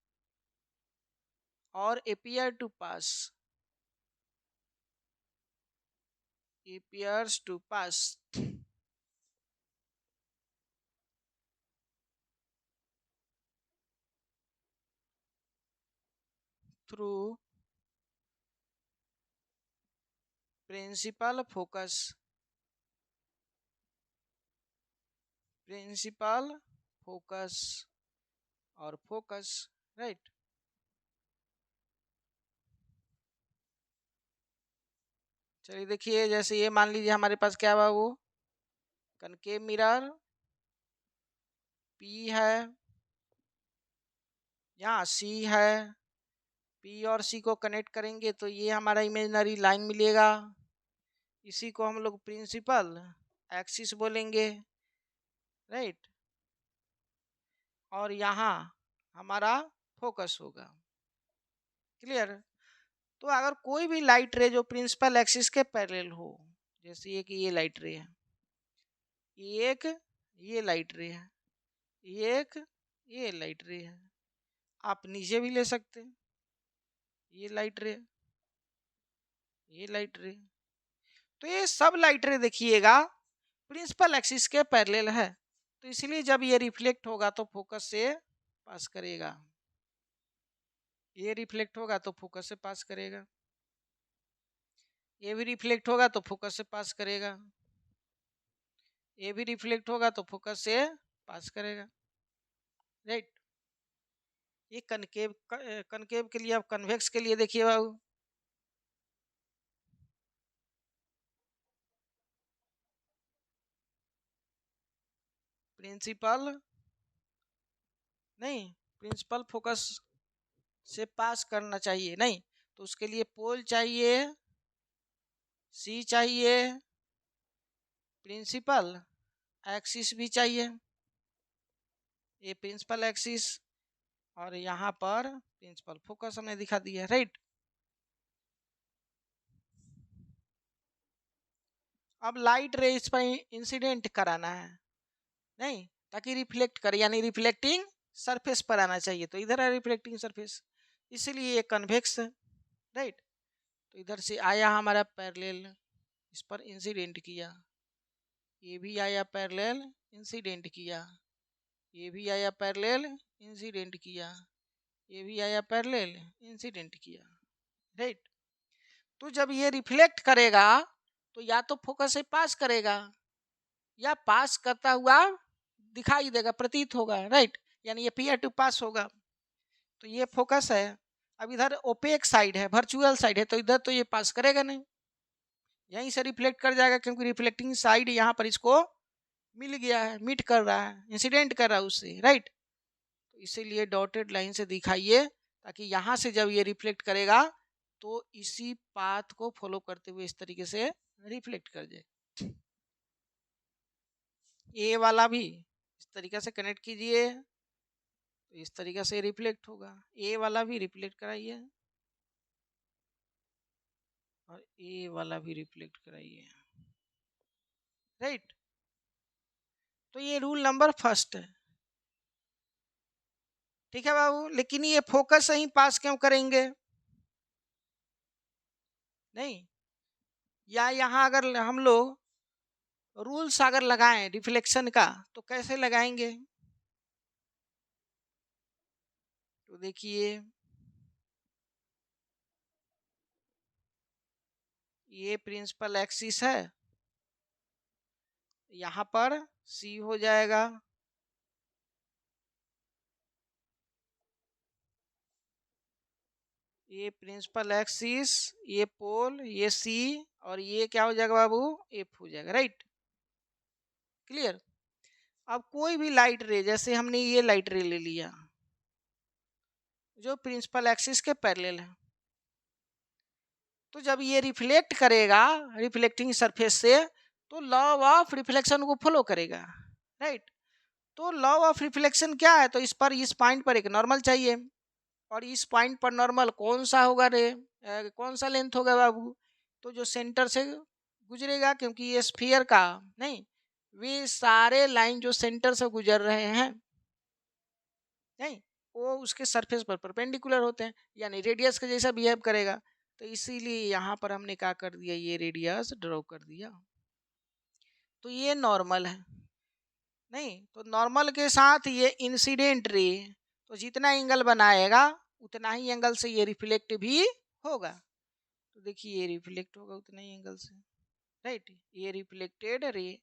or appears to pass through principal focus और फोकस, राइट। चलिए देखिए, जैसे ये मान लीजिए हमारे पास क्या हुआ, वो कनकेव मिरर P है, यहाँ C है, P और C को कनेक्ट करेंगे तो ये हमारा इमेजिनरी लाइन मिलेगा, इसी को हम लोग प्रिंसिपल एक्सिस बोलेंगे, राइट। और यहाँ हमारा फोकस होगा, क्लियर। तो अगर कोई भी लाइट रे जो प्रिंसिपल एक्सिस के पैरेलल हो, जैसे ये कि ये लाइट रे है, एक ये लाइट रे है, एक ये लाइट रे है, आप नीचे भी ले सकते हैं, ये लाइट रे, ये लाइट रे, तो ये सब लाइट रे देखिएगा प्रिंसिपल एक्सिस के पैरेलल है, तो इसलिए जब ये रिफ्लेक्ट होगा तो फोकस से पास करेगा, ये रिफ्लेक्ट होगा तो फोकस से पास करेगा, ये भी रिफ्लेक्ट होगा तो फोकस से पास करेगा, ये भी रिफ्लेक्ट होगा तो फोकस से पास करेगा, राइट। ये कनकेव के लिए, अब कन्वेक्स के लिए देखिए बाबू, प्रिंसिपल फोकस से पास करना चाहिए, नहीं तो उसके लिए पोल चाहिए, सी चाहिए, प्रिंसिपल एक्सिस भी चाहिए, ये प्रिंसिपल एक्सिस और यहाँ पर प्रिंसिपल फोकस हमने दिखा दिया, राइट। अब लाइट रे इस पर इंसिडेंट कराना है, नहीं, ताकि रिफ्लेक्ट करे, यानी रिफ्लेक्टिंग सरफेस पर आना चाहिए, तो इधर है रिफ्लेक्टिंग सरफेस, इसलिए ये कन्वेक्स है, राइट। तो इधर से आया हमारा पैरेलल, इस पर इंसिडेंट किया, ये भी आया पैरेलल इंसिडेंट किया, ये भी आया पैरेलल इंसिडेंट किया, ये भी आया पैरेलल इंसिडेंट किया, राइट। तो जब ये रिफ्लेक्ट करेगा तो या तो फोकस से पास करेगा या पास करता हुआ दिखाई देगा, प्रतीत होगा, राइट, यानी ये पीयर टू पास होगा, तो ये फोकस है। अब इधर ओपेक साइड है, वर्चुअल साइड है, तो इधर तो ये पास करेगा नहीं, यहीं से रिफ्लेक्ट कर जाएगा, क्योंकि रिफ्लेक्टिंग साइड यहाँ पर इसको मिल गया है, मीट कर रहा है, इंसिडेंट कर रहा है उससे, राइट। तो इसीलिए डॉटेड लाइन से दिखाइए, ताकि यहाँ से जब ये रिफ्लेक्ट करेगा तो इसी पाथ को फॉलो करते हुए इस तरीके से रिफ्लेक्ट कर जाए। ए वाला भी इस तरीके से कनेक्ट कीजिए, तो इस तरीके से रिफ्लेक्ट होगा, ए वाला भी रिफ्लेक्ट कराइए और ए वाला भी रिफ्लेक्ट कराइए, राइट। तो ये रूल नंबर फर्स्ट है, ठीक है बाबू। लेकिन ये फोकस से ही पास क्यों करेंगे, नहीं, या यहाँ अगर हम लोग रूल्स अगर लगाएं रिफ्लेक्शन का तो कैसे लगाएंगे, तो देखिए ये प्रिंसिपल एक्सिस है, यहाँ पर सी हो जाएगा, ये प्रिंसिपल एक्सिस, ये पोल, ये सी, और ये क्या हो जाएगा बाबू, एफ हो जाएगा, राइट, क्लियर। अब कोई भी लाइट रे, जैसे हमने ये लाइट रे ले लिया जो प्रिंसिपल एक्सिस के पैरेलल है, तो जब ये रिफ्लेक्ट करेगा रिफ्लेक्टिंग सरफेस से, तो लॉ ऑफ रिफ्लेक्शन को फॉलो करेगा, राइट। तो लॉ ऑफ रिफ्लेक्शन क्या है, तो इस पॉइंट पर एक नॉर्मल चाहिए, और इस पॉइंट पर नॉर्मल कौन सा होगा रे, कौन सा लेंथ होगा बाबू, तो जो सेंटर से गुजरेगा, क्योंकि ये स्फीयर का नहीं, वे सारे लाइन जो सेंटर से गुजर रहे हैं नहीं, वो उसके सरफेस पर परपेंडिकुलर होते हैं, यानी रेडियस के जैसा बिहेव करेगा। तो इसीलिए यहाँ पर हमने क्या कर दिया, ये रेडियस ड्रॉ कर दिया, तो ये नॉर्मल है नहीं, तो नॉर्मल के साथ ये इंसिडेंट रे, तो जितना एंगल बनाएगा उतना ही एंगल से ये रिफ्लेक्ट भी होगा, तो देखिए ये रिफ्लेक्ट होगा उतना ही एंगल से, राइट, ये रिफ्लेक्टेड रे,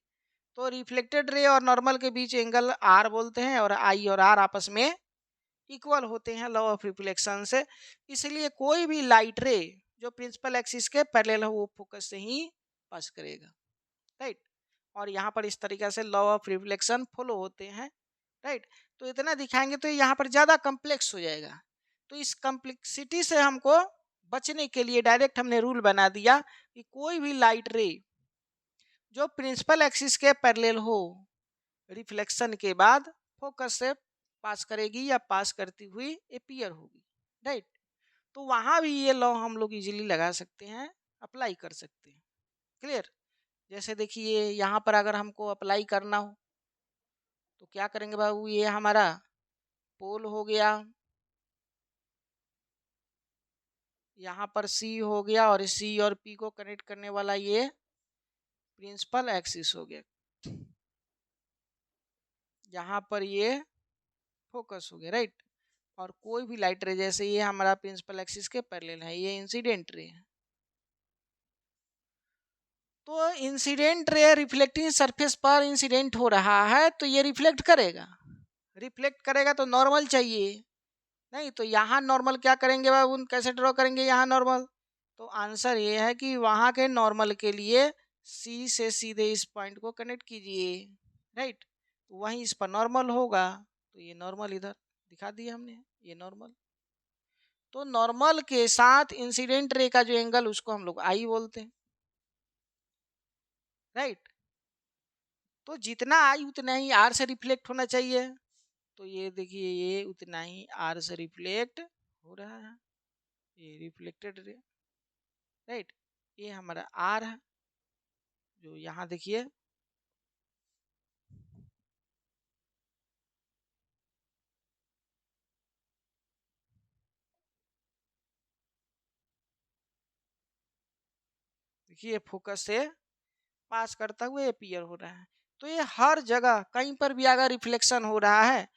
तो रिफ्लेक्टेड रे और नॉर्मल के बीच एंगल आर बोलते हैं, और आई और आर आपस में इक्वल होते हैं लॉ ऑफ रिफ्लेक्शन से, इसलिए कोई भी लाइट रे जो प्रिंसिपल एक्सिस के पैरेलल है वो फोकस से ही पास करेगा, राइट, और यहाँ पर इस तरीके से लॉ ऑफ रिफ्लेक्शन फॉलो होते हैं, राइट। तो इतना दिखाएंगे तो यहाँ पर ज़्यादा कम्प्लेक्स हो जाएगा, तो इस कम्प्लेक्सिटी से हमको बचने के लिए डायरेक्ट हमने रूल बना दिया कि कोई भी लाइट रे जो प्रिंसिपल एक्सिस के पैरेलल हो, रिफ्लेक्शन के बाद फोकस से पास करेगी या पास करती हुई अपीयर होगी, राइट। तो वहाँ भी ये लॉ हम लोग इजीली लगा सकते हैं, अप्लाई कर सकते हैं, क्लियर। जैसे देखिए यहाँ पर अगर हमको अप्लाई करना हो तो क्या करेंगे बाबू, ये हमारा पोल हो गया, यहाँ पर सी हो गया, और सी और पी को कनेक्ट करने वाला ये प्रिंसिपल एक्सिस हो गया, यहाँ पर ये फोकस हो गया, राइट। और कोई भी लाइट रे, जैसे ये हमारा प्रिंसिपल एक्सिस के पैरेलल है, ये इंसिडेंट रे है, तो इंसिडेंट रे रिफ्लेक्टिंग सरफेस पर इंसिडेंट हो रहा है, तो ये रिफ्लेक्ट करेगा, रिफ्लेक्ट करेगा तो नॉर्मल चाहिए नहीं, तो यहाँ नॉर्मल क्या करेंगे बाबू, कैसे ड्रॉ करेंगे यहाँ नॉर्मल, तो आंसर ये है कि वहाँ के नॉर्मल के लिए सी से सीधे इस पॉइंट को कनेक्ट कीजिए, राइट, तो वहीं इस पर नॉर्मल होगा, तो ये नॉर्मल इधर दिखा दिया हमने, ये नॉर्मल, तो नॉर्मल के साथ इंसिडेंट रे का जो एंगल उसको हम लोग आई बोलते हैं, राइट। तो जितना आई उतना ही आर से रिफ्लेक्ट होना चाहिए, तो ये देखिए ये उतना ही आर से रिफ्लेक्ट हो रहा है, ये रिफ्लेक्टेड रे, राइट, ये हमारा आर है, जो यहाँ देखिए देखिए फोकस से पास करता हुआ अपीयर हो रहा है, तो ये हर जगह कहीं पर भी अगर रिफ्लेक्शन हो रहा है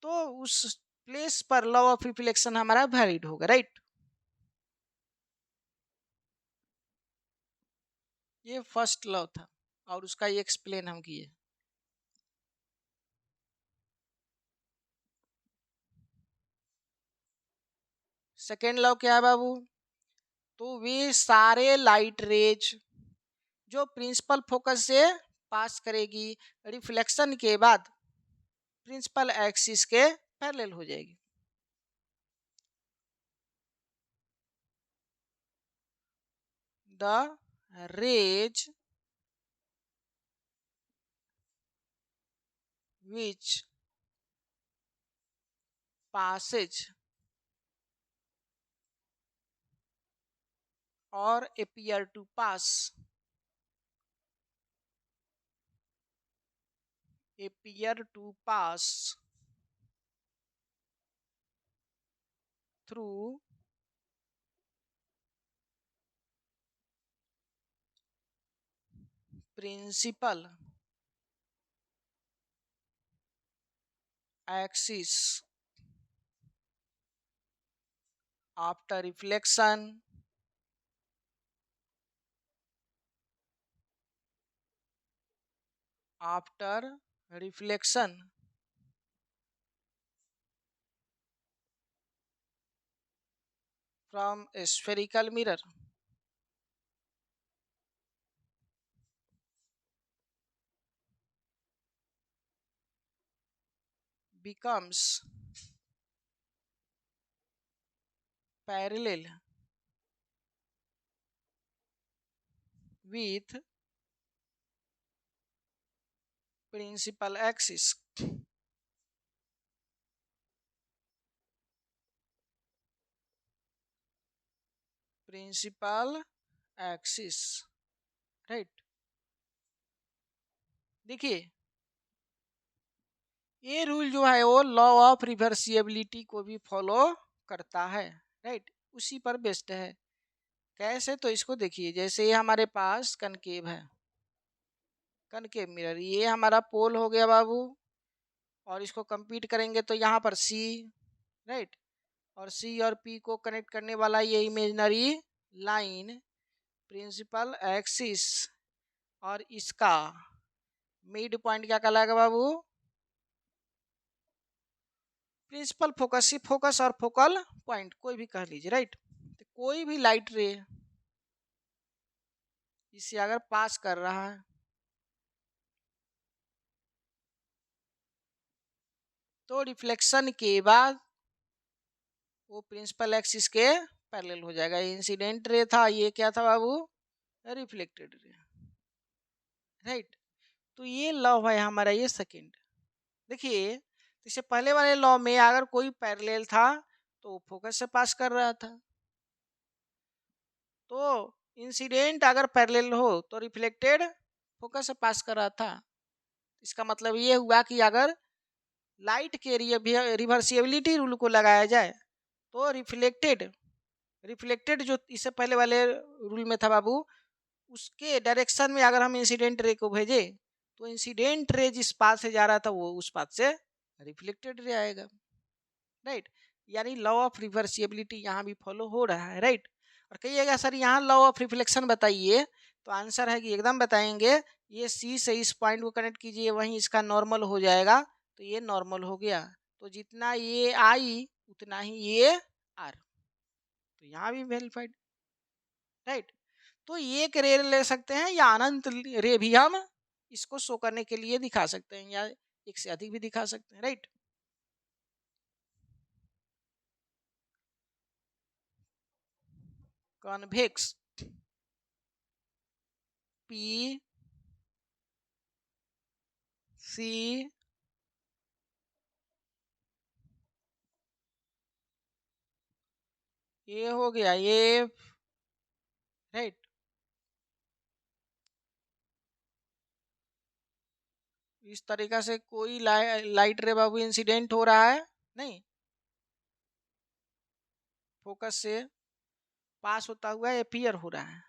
तो उस प्लेस पर लॉ ऑफ रिफ्लेक्शन हमारा वैलिड होगा, राइट। ये फर्स्ट लॉ था और उसका ये एक्सप्लेन हम किए। सेकेंड लॉ क्या है बाबू, तो वे सारे लाइट रेज जो प्रिंसिपल फोकस से पास करेगी रिफ्लेक्शन के बाद प्रिंसिपल एक्सिस के पैरेलल हो जाएगी, the rays which passes or appear to pass through principal axis after reflection after reflection from a spherical mirror becomes parallel with principal axis. Principal axis, right. देखिए ये rule जो है वो law of reversibility को भी follow करता है, right, उसी पर बेस्ड है। कैसे, तो इसको देखिए, जैसे ये हमारे पास कनकेव है, कनकेव मिरर, ये हमारा पोल हो गया बाबू, और इसको कंप्लीट करेंगे तो यहाँ पर सी, राइट, और सी और पी को कनेक्ट करने वाला ये इमेजिनरी लाइन प्रिंसिपल एक्सिस, और इसका मिड पॉइंट क्या कहलाएगा बाबू, प्रिंसिपल फोकस, सी फोकस और फोकल पॉइंट कोई भी कह लीजिए, राइट। तो कोई भी लाइट रे इससे अगर पास कर रहा है तो रिफ्लेक्शन के बाद वो प्रिंसिपल एक्सिस के पैरेलल हो जाएगा। इंसिडेंट रे था, ये क्या था बाबू, रिफ्लेक्टेड रे, राइट। तो ये लॉ है हमारा, ये सेकंड। देखिए इससे पहले वाले लॉ में अगर कोई पैरेलल था तो फोकस से पास कर रहा था, तो इंसिडेंट अगर पैरेलल हो तो रिफ्लेक्टेड फोकस से पास कर रहा था। इसका मतलब ये हुआ कि अगर लाइट के रिवर्सिबिलिटी रूल को लगाया जाए तो रिफ्लेक्टेड रिफ्लेक्टेड जो इससे पहले वाले रूल में था बाबू, उसके डायरेक्शन में अगर हम इंसिडेंट रे को भेजे तो इंसिडेंट रे जिस पाथ से जा रहा था वो उस पाथ से रिफ्लेक्टेड रे आएगा, राइट। यानी लॉ ऑफ रिवर्सिबिलिटी यहाँ भी फॉलो हो रहा है, राइट। और कहिएगा सर यहाँ लॉ ऑफ रिफ्लेक्शन बताइए, तो आंसर है कि एकदम बताएंगे। ये सी से इस पॉइंट को कनेक्ट कीजिए, वहीं इसका नॉर्मल हो जाएगा, तो ये नॉर्मल हो गया, तो जितना ये आई उतना ही ये आर, तो यहाँ भी वेरीफाइड, राइट। तो एक रे ले सकते हैं या अनंत रे भी हम इसको शो करने के लिए दिखा सकते हैं, या एक से अधिक भी दिखा सकते हैं, राइट। कॉन्वेक्स पी सी ये हो गया ये, राइट। इस तरीका से कोई लाइट रे बाबू इंसिडेंट हो रहा है नहीं, फोकस से पास होता हुआ अपीयर हो रहा है,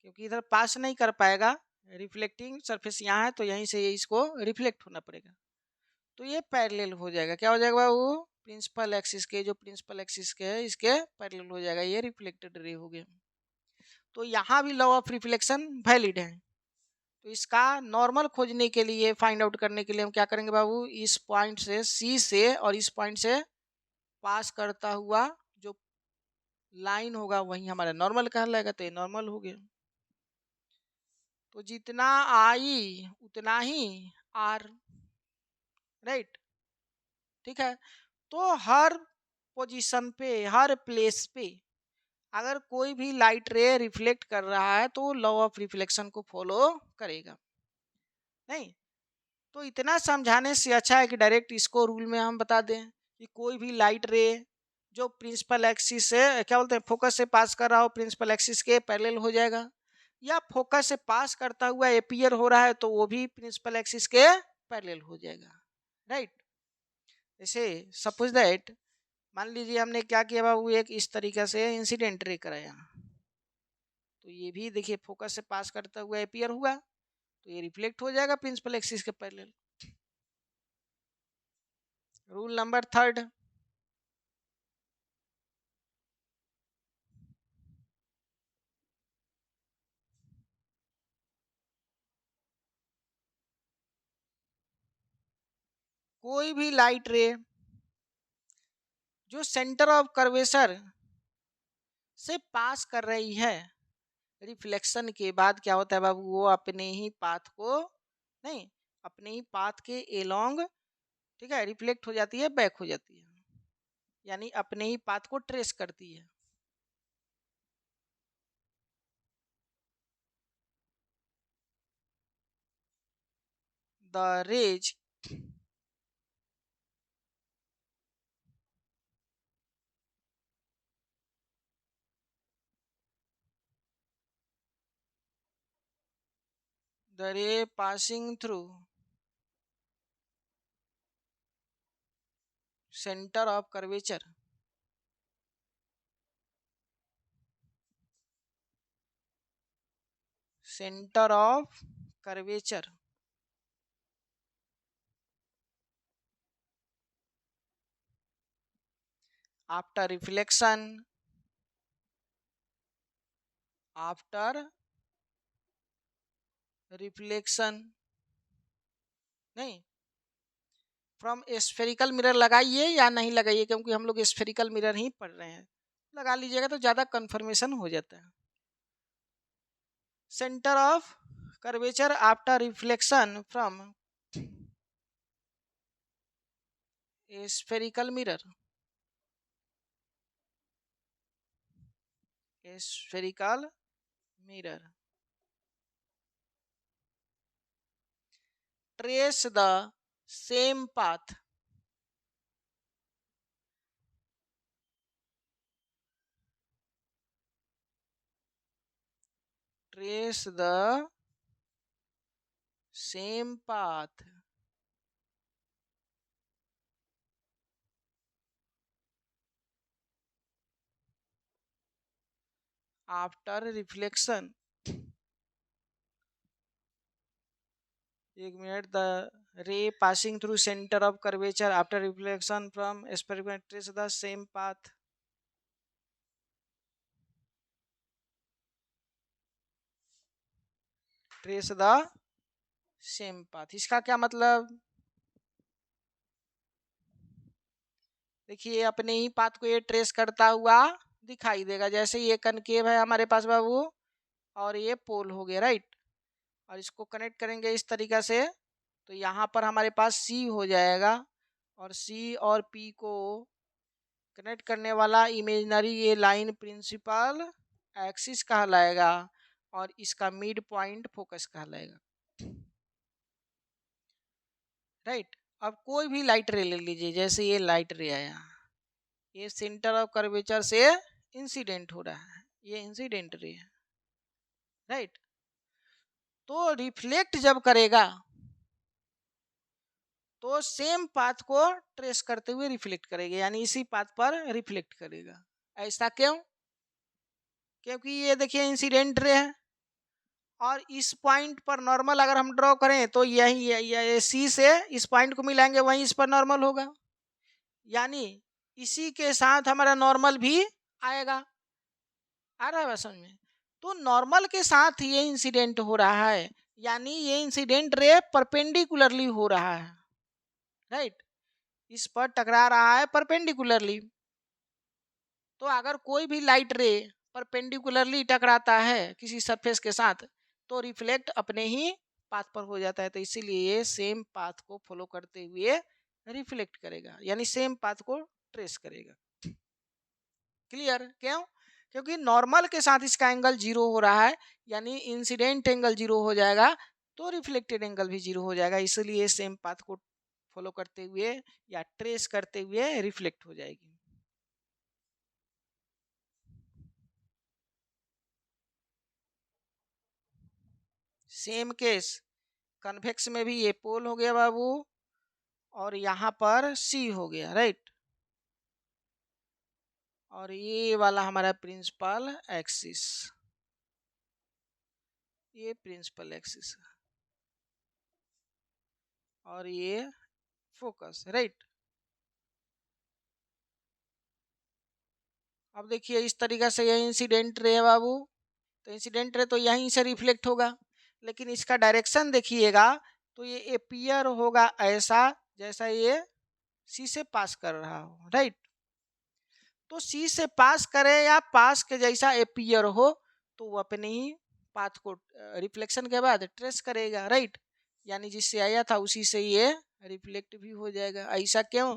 क्योंकि इधर पास नहीं कर पाएगा, रिफ्लेक्टिंग सरफेस यहाँ है तो यहीं से ये इसको रिफ्लेक्ट होना पड़ेगा, तो ये पैरेलल हो जाएगा। क्या हो जाएगा बाबू, प्रिंसिपल एक्सिस के, जो प्रिंसिपल एक्सिस के है इसके पैरेलल हो जाएगा, ये रिफ्लेक्टेड रे हो गया। तो यहाँ भी लॉ ऑफ रिफ्लेक्शन वैलिड है। तो इसका नॉर्मल खोजने के लिए, फाइंड आउट करने के लिए हम क्या करेंगे बाबू, इस पॉइंट से सी से और इस पॉइंट से पास करता हुआ जो लाइन होगा वही हमारा नॉर्मल कहलाएगा, तो ये नॉर्मल हो गया। तो जितना आई उतना ही आर, राइट, ठीक है। तो हर पोजीशन पे, हर प्लेस पे अगर कोई भी लाइट रे रिफ्लेक्ट कर रहा है तो लॉ ऑफ रिफ्लेक्शन को फॉलो करेगा, नहीं। तो इतना समझाने से अच्छा है कि डायरेक्ट इसको रूल में हम बता दें कि कोई भी लाइट रे जो प्रिंसिपल एक्सिस से, क्या बोलते हैं, फोकस से पास कर रहा हो प्रिंसिपल एक्सिस के पैरेलल हो जाएगा, या फोकस से पास करता हुआ अपीयर हो रहा है तो वो भी प्रिंसिपल एक्सिस के पैरेलल हो जाएगा, राइट। जैसे सपोज दैट, मान लीजिए हमने क्या किया बाबू, एक इस तरीके से इंसिडेंट रे कराया, तो ये भी देखिए फोकस से पास करता हुआ अपीयर हुआ, तो ये रिफ्लेक्ट हो जाएगा प्रिंसिपल एक्सिस के पैरेलल। रूल नंबर थर्ड, कोई भी लाइट रे जो सेंटर ऑफ कर्वेचर से पास कर रही है, रिफ्लेक्शन के बाद क्या होता है बाबू, वो अपने ही पाथ को, नहीं, अपने ही पाथ के एलोंग, ठीक है, रिफ्लेक्ट हो जाती है, बैक हो जाती है, यानी अपने ही पाथ को ट्रेस करती है। The rays the ray passing through center of curvature after reflection नहीं, फ्रॉम स्फेरिकल मिरर लगाइए या नहीं लगाइए, क्योंकि हम लोग स्फेरिकल मिरर ही पढ़ रहे हैं, लगा लीजिएगा तो ज़्यादा कन्फर्मेशन हो जाता है। Centre of curvature after reflection from spherical mirror, spherical mirror, trace the same path after reflection, एक मिनट, द रे passing through centre of curvature after reflection from spherical, trace the same path, trace the same path. इसका क्या मतलब, देखिए अपने ही path को ये trace करता हुआ दिखाई देगा, जैसे ये कनकेव है हमारे पास बाबू, और ये पोल हो गया, राइट, और इसको कनेक्ट करेंगे इस तरीका से, तो यहाँ पर हमारे पास सी हो जाएगा, और सी और पी को कनेक्ट करने वाला इमेजिनरी ये लाइन प्रिंसिपल एक्सिस कहलाएगा, और इसका मिड पॉइंट फोकस कहलाएगा, राइट। अब कोई भी लाइट रे ले लीजिए, जैसे ये लाइट रे आया, ये सेंटर ऑफ कर्वेचर से इंसिडेंट हो रहा है, ये इंसिडेंट रे है, राइट। तो रिफ्लेक्ट जब करेगा तो सेम पाथ को ट्रेस करते हुए रिफ्लेक्ट करेगा, यानी इसी पाथ पर रिफ्लेक्ट करेगा। ऐसा क्यों, क्योंकि ये देखिए इंसिडेंट रे है, और इस पॉइंट पर नॉर्मल अगर हम ड्रॉ करें तो यही सी से इस पॉइंट को मिलाएंगे, वहीं इस पर नॉर्मल होगा, यानी इसी के साथ हमारा नॉर्मल भी आएगा, आ रहा है समझ में। तो नॉर्मल के साथ ये इंसिडेंट हो रहा है, यानी ये इंसिडेंट रे परपेंडिकुलरली हो रहा है, राइट, इस पर टकरा रहा है परपेंडिकुलरली। तो अगर कोई भी लाइट रे परपेंडिकुलरली टकराता है किसी सरफेस के साथ, तो रिफ्लेक्ट अपने ही पाथ पर हो जाता है, तो इसीलिए ये सेम पाथ को फॉलो करते हुए रिफ्लेक्ट करेगा, यानी सेम पाथ को ट्रेस करेगा। क्लियर, क्यों, क्योंकि नॉर्मल के साथ इसका एंगल जीरो हो रहा है, यानी इंसिडेंट एंगल जीरो हो जाएगा, तो रिफ्लेक्टेड एंगल भी जीरो हो जाएगा, इसलिए सेम पाथ को फॉलो करते हुए या ट्रेस करते हुए रिफ्लेक्ट हो जाएगी। सेम केस कन्वेक्स में भी ये पोल हो गया बाबू, और यहाँ पर सी हो गया, राइट, और ये वाला हमारा प्रिंसिपल एक्सिस, ये प्रिंसिपल एक्सिस, और ये फोकस, राइट। अब देखिए इस तरीका से ये इंसिडेंट रे है बाबू, तो इंसिडेंट रे तो यहीं से रिफ्लेक्ट होगा, लेकिन इसका डायरेक्शन देखिएगा, तो ये अपीयर होगा ऐसा, जैसा ये सी से पास कर रहा हो, राइट। तो सी से पास करे या पास के जैसा अपीयर हो तो वो अपने ही पाथ को रिफ्लेक्शन के बाद ट्रेस करेगा, राइट। यानी जिससे आया था उसी से ये रिफ्लेक्ट भी हो जाएगा। ऐसा क्यों?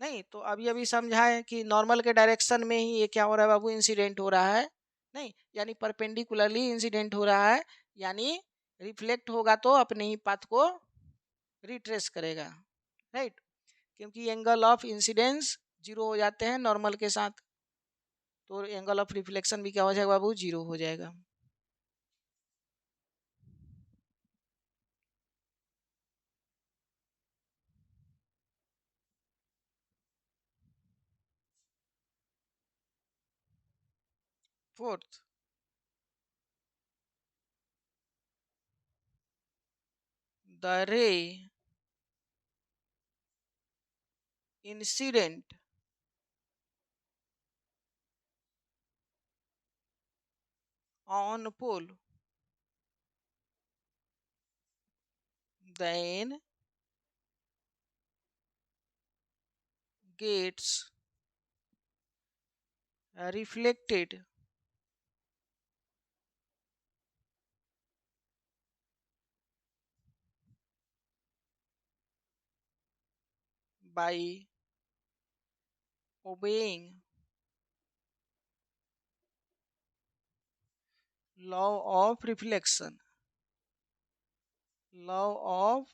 नहीं तो अभी अभी समझा है कि नॉर्मल के डायरेक्शन में ही ये क्या हो रहा है बाबू, इंसिडेंट हो रहा है। नहीं, यानी परपेंडिकुलरली इंसिडेंट हो रहा है, यानी रिफ्लेक्ट होगा तो अपने ही पाथ को रिट्रेस करेगा, राइट। क्योंकि एंगल ऑफ इंसिडेंस जीरो हो जाते हैं नॉर्मल के साथ, तो एंगल ऑफ रिफ्लेक्शन भी क्या हो जाएगा बाबू, जीरो हो जाएगा। Fourth, the ray incident on pole then gets reflected by obeying law of reflection, law of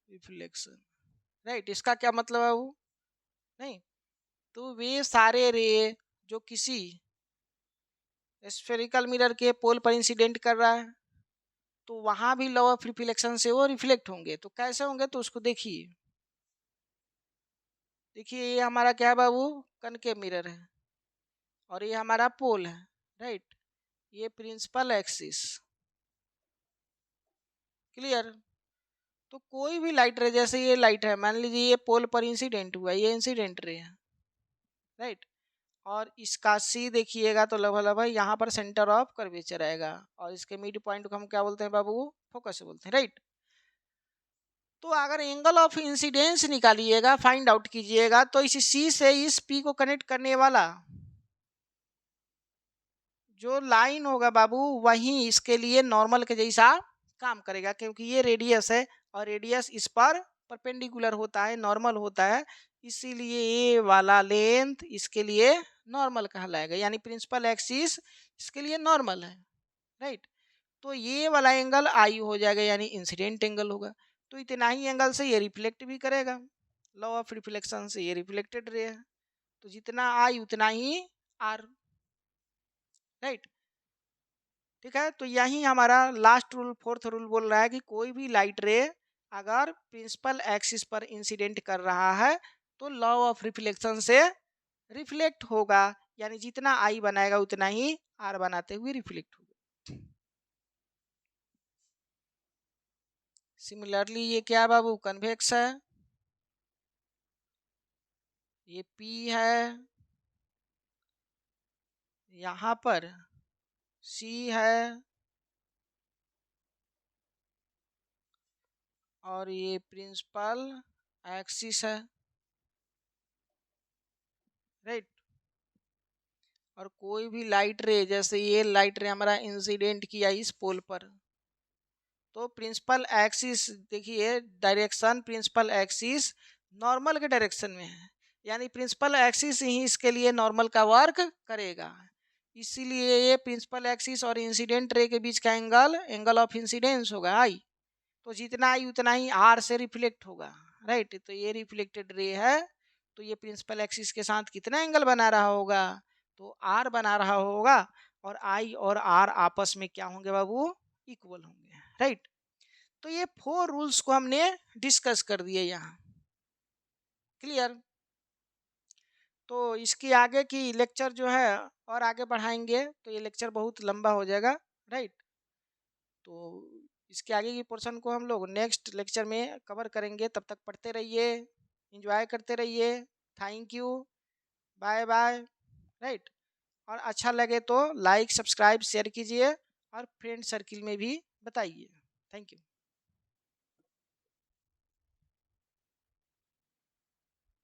reflection, right. इसका क्या मतलब है वो? नहीं, तो वे सारे रे जो किसी स्फेरिकल मिरर के पोल पर इंसिडेंट कर रहा है तो वहां भी लॉ ऑफ रिफ्लेक्शन से वो रिफ्लेक्ट होंगे। तो कैसे होंगे? तो उसको देखिए, देखिए ये हमारा क्या है बाबू, कनकेव मिरर है और ये हमारा पोल है, राइट। ये प्रिंसिपल एक्सिस, क्लियर। तो कोई भी लाइट रे, जैसे ये लाइट है, मान लीजिए ये पोल पर इंसिडेंट हुआ, ये इंसिडेंट रे है, राइट। और इसका सी देखिएगा तो लगभग लगभग यहाँ पर सेंटर ऑफ कर्वेचर आएगा और इसके मिड पॉइंट को हम क्या बोलते हैं बाबू, फोकस बोलते हैं, राइट। तो अगर एंगल ऑफ इंसिडेंस निकालिएगा, फाइंड आउट कीजिएगा, तो इस सी से इस पी को कनेक्ट करने वाला जो लाइन होगा बाबू वही इसके लिए नॉर्मल के जैसा काम करेगा, क्योंकि ये रेडियस है और रेडियस इस पर परपेंडिकुलर होता है, नॉर्मल होता है, इसीलिए ये वाला लेंथ इसके लिए नॉर्मल कहलाएगा, यानी प्रिंसिपल एक्सिस इसके लिए नॉर्मल है, राइट। तो ये वाला एंगल आई हो जाएगा, यानी इंसिडेंट एंगल होगा। तो इतना ही एंगल से ये रिफ्लेक्ट भी करेगा, लॉ ऑफ रिफ्लेक्शन से ये रिफ्लेक्टेड रे है, तो जितना आई उतना ही आर, राइट। ठीक है, तो यही हमारा लास्ट रूल, फोर्थ रूल बोल रहा है कि कोई भी लाइट रे अगर प्रिंसिपल एक्सिस पर इंसिडेंट कर रहा है तो लॉ ऑफ रिफ्लेक्शन से रिफ्लेक्ट होगा, यानी जितना आई बनाएगा उतना ही आर बनाते हुए रिफ्लेक्ट होगा। सिमिलरली ये क्या बाबू, कन्वेक्स है, ये पी है, यहाँ पर सी है और ये प्रिंसिपल एक्सिस है, राइट। और कोई भी लाइट रे, जैसे ये लाइट रे हमारा इंसिडेंट किया इस पोल पर, तो प्रिंसिपल एक्सिस देखिए, डायरेक्शन प्रिंसिपल एक्सिस नॉर्मल के डायरेक्शन में है, यानी प्रिंसिपल एक्सिस ही इसके लिए नॉर्मल का वर्क करेगा, इसीलिए ये प्रिंसिपल एक्सिस और इंसिडेंट रे के बीच का एंगल, एंगल ऑफ इंसिडेंस होगा आई, तो जितना आई उतना ही आर से रिफ्लेक्ट होगा, राइट। तो ये रिफ्लेक्टेड रे है, तो ये प्रिंसिपल एक्सिस के साथ कितना एंगल बना रहा होगा, तो आर बना रहा होगा, और आई और आर आपस में क्या होंगे बाबू, इक्वल होंगे, राइट। तो ये फोर रूल्स को हमने डिस्कस कर दिए यहाँ, क्लियर। तो इसकी आगे की लेक्चर जो है और आगे बढ़ाएंगे, तो ये लेक्चर बहुत लंबा हो जाएगा, राइट। तो इसके आगे की पोर्शन को हम लोग नेक्स्ट लेक्चर में कवर करेंगे, तब तक पढ़ते रहिए, एंजॉय करते रहिए, thank you, bye bye, right. और अच्छा लगे तो लाइक सब्सक्राइब शेयर कीजिए और फ्रेंड सर्किल में भी बताइए, थैंक यू।